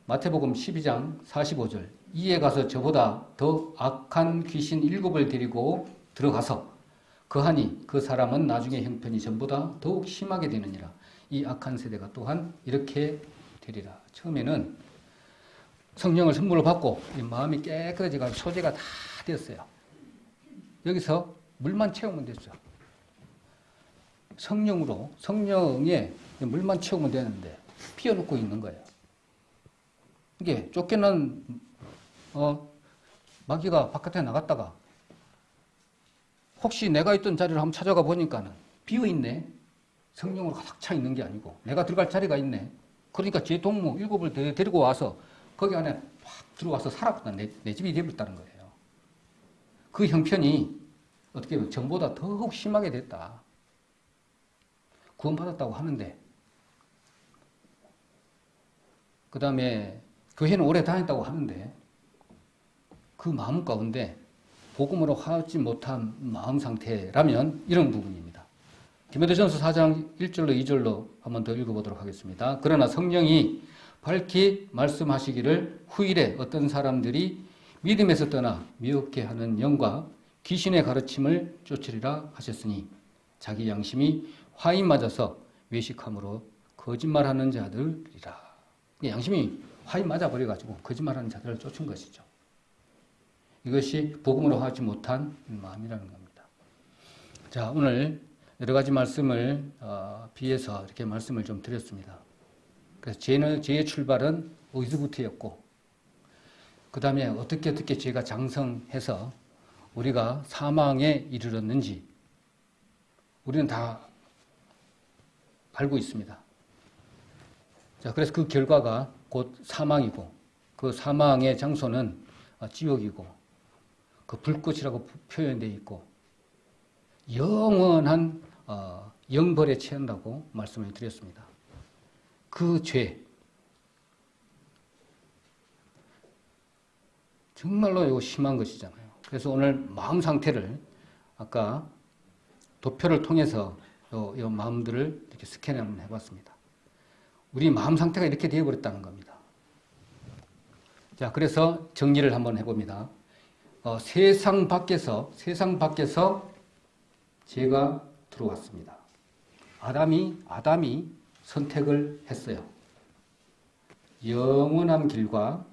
마태복음 12장 45절 이에 가서 저보다 더 악한 귀신 7을 데리고 들어가서 그하니 그 사람은 나중에 형편이 전보다 더욱 심하게 되느니라. 이 악한 세대가 또한 이렇게 되리라. 처음에는 성령을 선물로 받고 마음이 깨끗해지고 소재가 다 되었어요. 여기서 물만 채우면 됐죠. 성령에 물만 채우면 되는데 피워놓고 있는 거예요. 이게 쫓겨난 마귀가 바깥에 나갔다가 혹시 내가 있던 자리를 한번 찾아가 보니까는 비어있네. 성령으로 가득 차 있는 게 아니고 내가 들어갈 자리가 있네. 그러니까 제 동무 7을 데리고 와서 거기 안에 확 들어와서 살았구나. 내 집이 되었다는 거예요. 그 형편이 어떻게 보면 전보다 더욱 심하게 됐다. 구원받았다고 하는데 그 다음에 교회는 오래 다녔다고 하는데 그 마음 가운데 복음으로 화하지 못한 마음 상태라면 이런 부분입니다. 디모데전서 4장 1절로 2절로 한번 더 읽어보도록 하겠습니다. 그러나 성령이 밝히 말씀하시기를 후일에 어떤 사람들이 믿음에서 떠나 미혹게 하는 영과 귀신의 가르침을 쫓으리라 하셨으니 자기 양심이 화인 맞아서 외식함으로 거짓말하는 자들이라. 양심이 화인 맞아버려가지고 거짓말하는 자들을 쫓은 것이죠. 이것이 복음으로 하지 못한 마음이라는 겁니다. 자, 오늘 여러 가지 말씀을 비해서 이렇게 말씀을 좀 드렸습니다. 그래서 죄의 출발은 어디서부터였고, 그 다음에 어떻게 죄가 장성해서 우리가 사망에 이르렀는지 우리는 다 알고 있습니다. 자, 그래서 그 결과가 곧 사망이고, 그 사망의 장소는 지옥이고, 그 불꽃이라고 표현되어 있고, 영원한 영벌에 처한다고 말씀을 드렸습니다. 그 죄, 정말로 이거 심한 것이잖아요. 그래서 오늘 마음 상태를 아까 도표를 통해서 이 마음들을 이렇게 스캔 한번 해봤습니다. 우리 마음 상태가 이렇게 되어버렸다는 겁니다. 자, 그래서 정리를 한번 해봅니다. 세상 밖에서 죄가 들어왔습니다. 아담이 선택을 했어요. 영원한 길과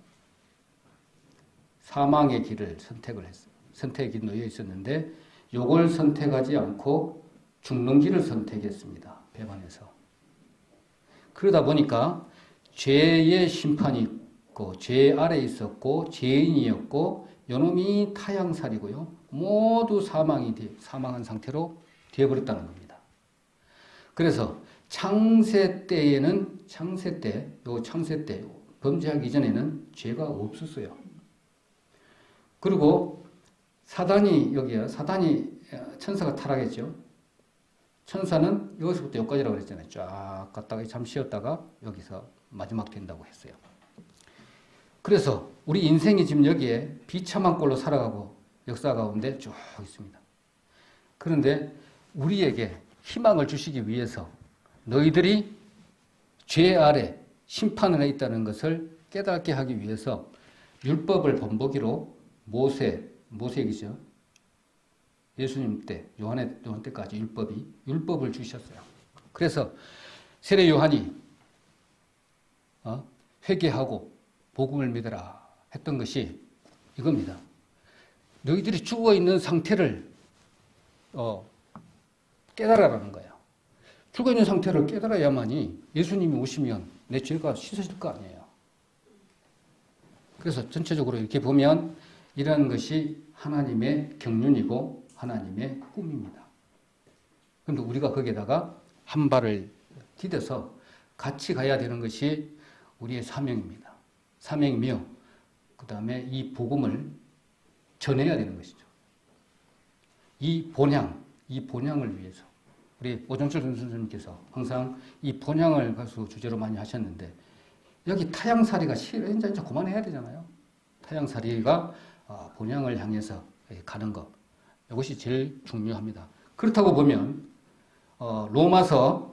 사망의 길을 선택을 했어요. 선택이 놓여 있었는데 요걸 선택하지 않고 죽는 길을 선택했습니다. 배반해서. 그러다 보니까 죄의 심판이 있고 죄 아래 있었고 죄인이었고 요놈이 타향살이고요. 모두 사망한 상태로 되어버렸다는 겁니다. 그래서 창세 때 범죄하기 전에는 죄가 없었어요. 그리고 사단이 천사가 타락했죠. 천사는 여기서부터 여기까지라고 그랬잖아요. 쫙 갔다가 잠 쉬었다가 여기서 마지막 된다고 했어요. 그래서 우리 인생이 지금 여기에 비참한 꼴로 살아가고 역사 가운데 쭉 있습니다. 그런데 우리에게 희망을 주시기 위해서 너희들이 죄 아래 심판을 해 있다는 것을 깨닫게 하기 위해서 율법을 본보기로 모세이죠. 예수님 때, 요한 때까지 율법을 주셨어요. 그래서 세례 요한이 회개하고 복음을 믿어라 했던 것이 이겁니다. 너희들이 죽어 있는 상태를 깨달아라는 거예요. 죽어 있는 상태를 깨달아야만이 예수님이 오시면 내 죄가 씻어질 거 아니에요. 그래서 전체적으로 이렇게 보면 이런 것이 하나님의 경륜이고 하나님의 꿈입니다. 그런데 우리가 거기에다가 한 발을 디뎌서 같이 가야 되는 것이 우리의 사명입니다. 사명이며 그 다음에 이 복음을 전해야 되는 것이죠. 이 본향을 위해서 우리 오정철 선생님께서 항상 이 본향을 가서 주제로 많이 하셨는데 여기 타향살이가 이제 그만해야 되잖아요. 타향살이가 본향을 향해서 가는 것, 이것이 제일 중요합니다. 그렇다고 보면 로마서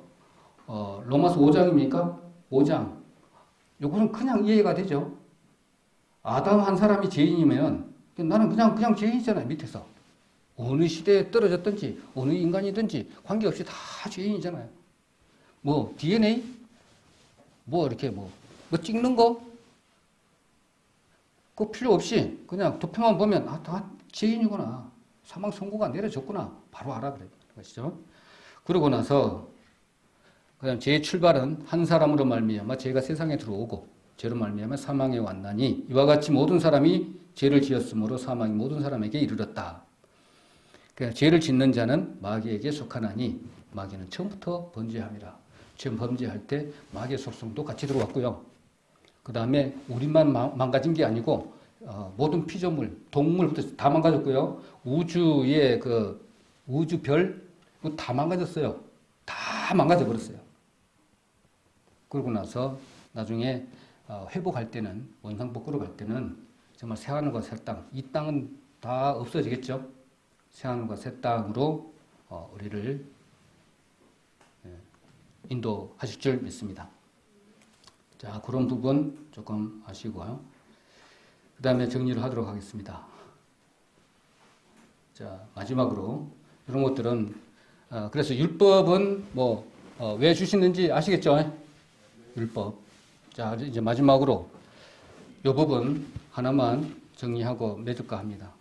5장입니까? 5장. 이것은 그냥 이해가 되죠. 아담 한 사람이 죄인이면 나는 그냥 죄인이잖아요. 밑에서. 어느 시대에 떨어졌든지 어느 인간이든지 관계없이 다 죄인이잖아요. 뭐 DNA? 뭐 이렇게 뭐 찍는 거? 그거 필요 없이 그냥 도표만 보면 다 죄인이구나. 사망 선고가 내려졌구나. 바로 알아버리는 것이죠. 그러고 나서 그냥 죄의 출발은 한 사람으로 말미암아 죄가 세상에 들어오고 죄로 말미암아 사망에 왔나니 이와 같이 모든 사람이 죄를 지었으므로 사망이 모든 사람에게 이르렀다. 그러니까 죄를 짓는 자는 마귀에게 속하나니 마귀는 처음부터 번제함이라. 처음 범죄할 때 마귀의 속성도 같이 들어왔고요. 그 다음에 우리만 망가진 게 아니고 모든 피조물, 동물부터 다 망가졌고요. 우주의 우주별 다 망가졌어요. 다 망가져 버렸어요. 그러고 나서 나중에 회복할 때는 원상복구로 갈 때는 정말 새하늘과 새 땅, 이 땅은 다 없어지겠죠. 새하늘과 새 땅으로 우리를 인도하실 줄 믿습니다. 자, 그런 부분 조금 아시고요. 그 다음에 정리를 하도록 하겠습니다. 자, 마지막으로 이런 것들은 그래서 율법은 왜 주시는지 아시겠죠? 율법. 자, 이제 마지막으로 이 부분 하나만 정리하고 맺을까 합니다.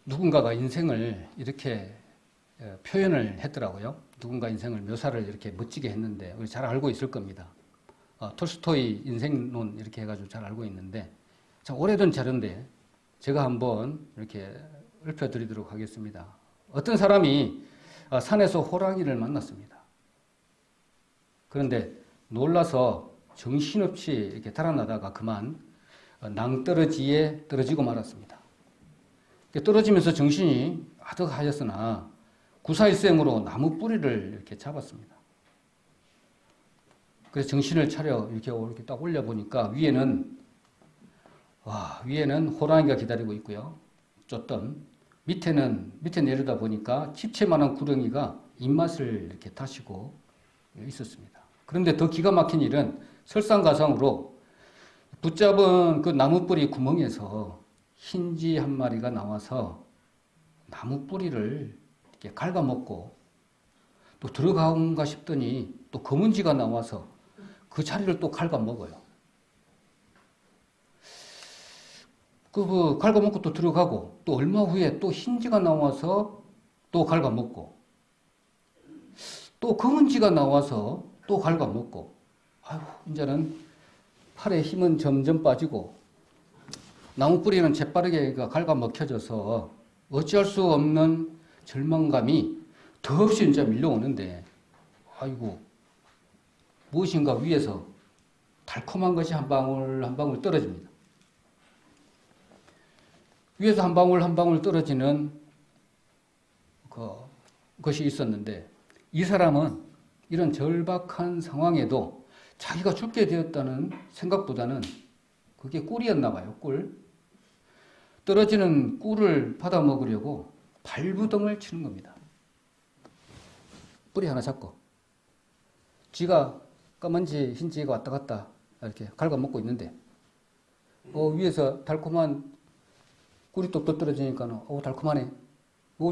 누군가가 인생을 이렇게 표현을 했더라고요. 누군가 인생을 묘사를 이렇게 멋지게 했는데 우리 잘 알고 있을 겁니다. 톨스토이 인생론 이렇게 해가지고 잘 알고 있는데 참 오래된 자료인데 제가 한번 이렇게 읊어드리도록 하겠습니다. 어떤 사람이 산에서 호랑이를 만났습니다. 그런데 놀라서 정신없이 이렇게 달아나다가 그만 낭떠러지에 떨어지고 말았습니다. 떨어지면서 정신이 아득하였으나 구사일생으로 나무 뿌리를 이렇게 잡았습니다. 그래서 정신을 차려 이렇게 딱 올려보니까 위에는 호랑이가 기다리고 있고요. 쫓던 밑에 내려다 보니까 집채만한 구렁이가 입맛을 이렇게 다시고 있었습니다. 그런데 더 기가 막힌 일은 설상가상으로 붙잡은 그 나무 뿌리 구멍에서 흰쥐 한 마리가 나와서 나무 뿌리를 이렇게 갉아먹고 또 들어가는가 싶더니 또 검은쥐가 나와서 그 자리를 또 갉아먹어요. 그 갉아먹고 또 들어가고 또 얼마 후에 또 흰쥐가 나와서 또 갉아먹고 또 검은쥐가 나와서 또 갉아먹고 아이고 이제는 팔의 힘은 점점 빠지고 나무 뿌리는 재빠르게 갉아먹혀져서 어찌할 수 없는 절망감이 더없이 이제 밀려오는데 아이고 무엇인가 위에서 달콤한 것이 한 방울 한 방울 떨어집니다. 위에서 한 방울 한 방울 떨어지는 것이 있었는데 이 사람은 이런 절박한 상황에도 자기가 죽게 되었다는 생각보다는 그게 꿀이었나 봐요. 꿀. 떨어지는 꿀을 받아 먹으려고 발부동을 치는 겁니다. 뿌리 하나 잡고 쥐가 까만쥐 흰쥐가 왔다 갔다 이렇게 갉아먹고 있는데 위에서 달콤한 꿀이 또 떨어지니까 달콤하네.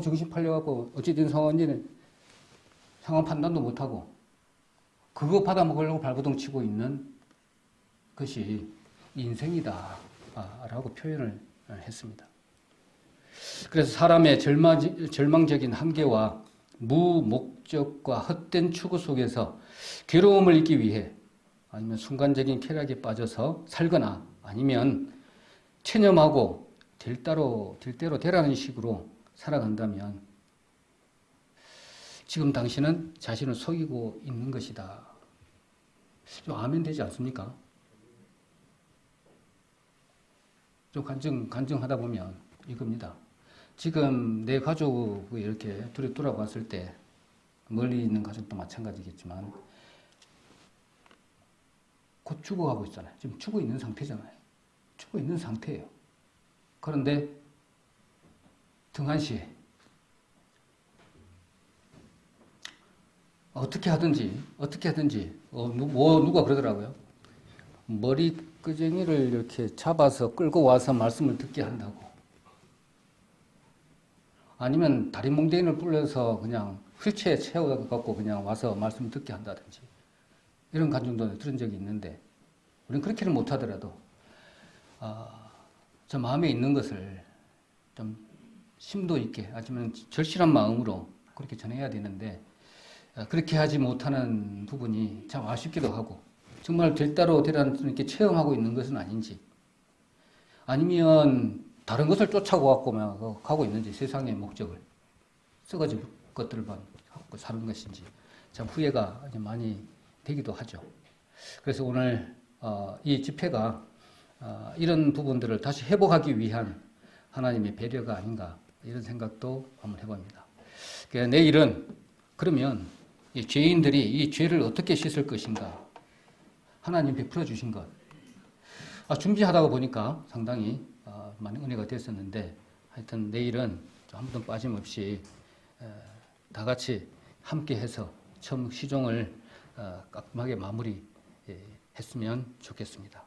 정신 팔려갖고 어찌된 상황인지는 상황 판단도 못하고 그거 받아 먹으려고 발부동 치고 있는 것이 인생이다 라고 표현을 했습니다. 그래서 사람의 절망적인 한계와 무목적과 헛된 추구 속에서 괴로움을 잊기 위해 아니면 순간적인 쾌락에 빠져서 살거나 아니면 체념하고 될 대로 되라는 식으로 살아간다면 지금 당신은 자신을 속이고 있는 것이다. 좀 아멘 되지 않습니까? 좀 간증하다 보면 이겁니다. 지금 내 가족이 이렇게 둘이 돌아봤을 때 멀리 있는 가족도 마찬가지겠지만 곧 죽어가고 있잖아요. 지금 죽어 있는 상태잖아요. 죽어 있는 상태예요. 그런데 등한시에 어떻게 하든지 누가 그러더라고요. 머리끄댕이를 이렇게 잡아서 끌고 와서 말씀을 듣게 한다고. 아니면 다리 몽댕이를 불러서 그냥 휠체어에 채워갖고 그냥 와서 말씀을 듣게 한다든지. 이런 간증도 들은 적이 있는데 우리는 그렇게는 못하더라도 저 마음에 있는 것을 좀 심도 있게 아니면 절실한 마음으로 그렇게 전해야 되는데 그렇게 하지 못하는 부분이 참 아쉽기도 하고 정말 될대로 이렇게 체험하고 있는 것은 아닌지 아니면 다른 것을 쫓아가고 가고 있는지 세상의 목적을 썩어질 것들만 갖고 사는 것인지 참 후회가 많이 되기도 하죠. 그래서 오늘 이 집회가 이런 부분들을 다시 회복하기 위한 하나님의 배려가 아닌가 이런 생각도 한번 해봅니다. 내일은 그러면 이 죄인들이 이 죄를 어떻게 씻을 것인가 하나님 베풀어 주신 것. 준비하다가 보니까 상당히 많은 은혜가 됐었는데 하여튼 내일은 한 번도 빠짐없이 다 같이 함께 해서 처음 시종을 깔끔하게 마무리 했으면 좋겠습니다.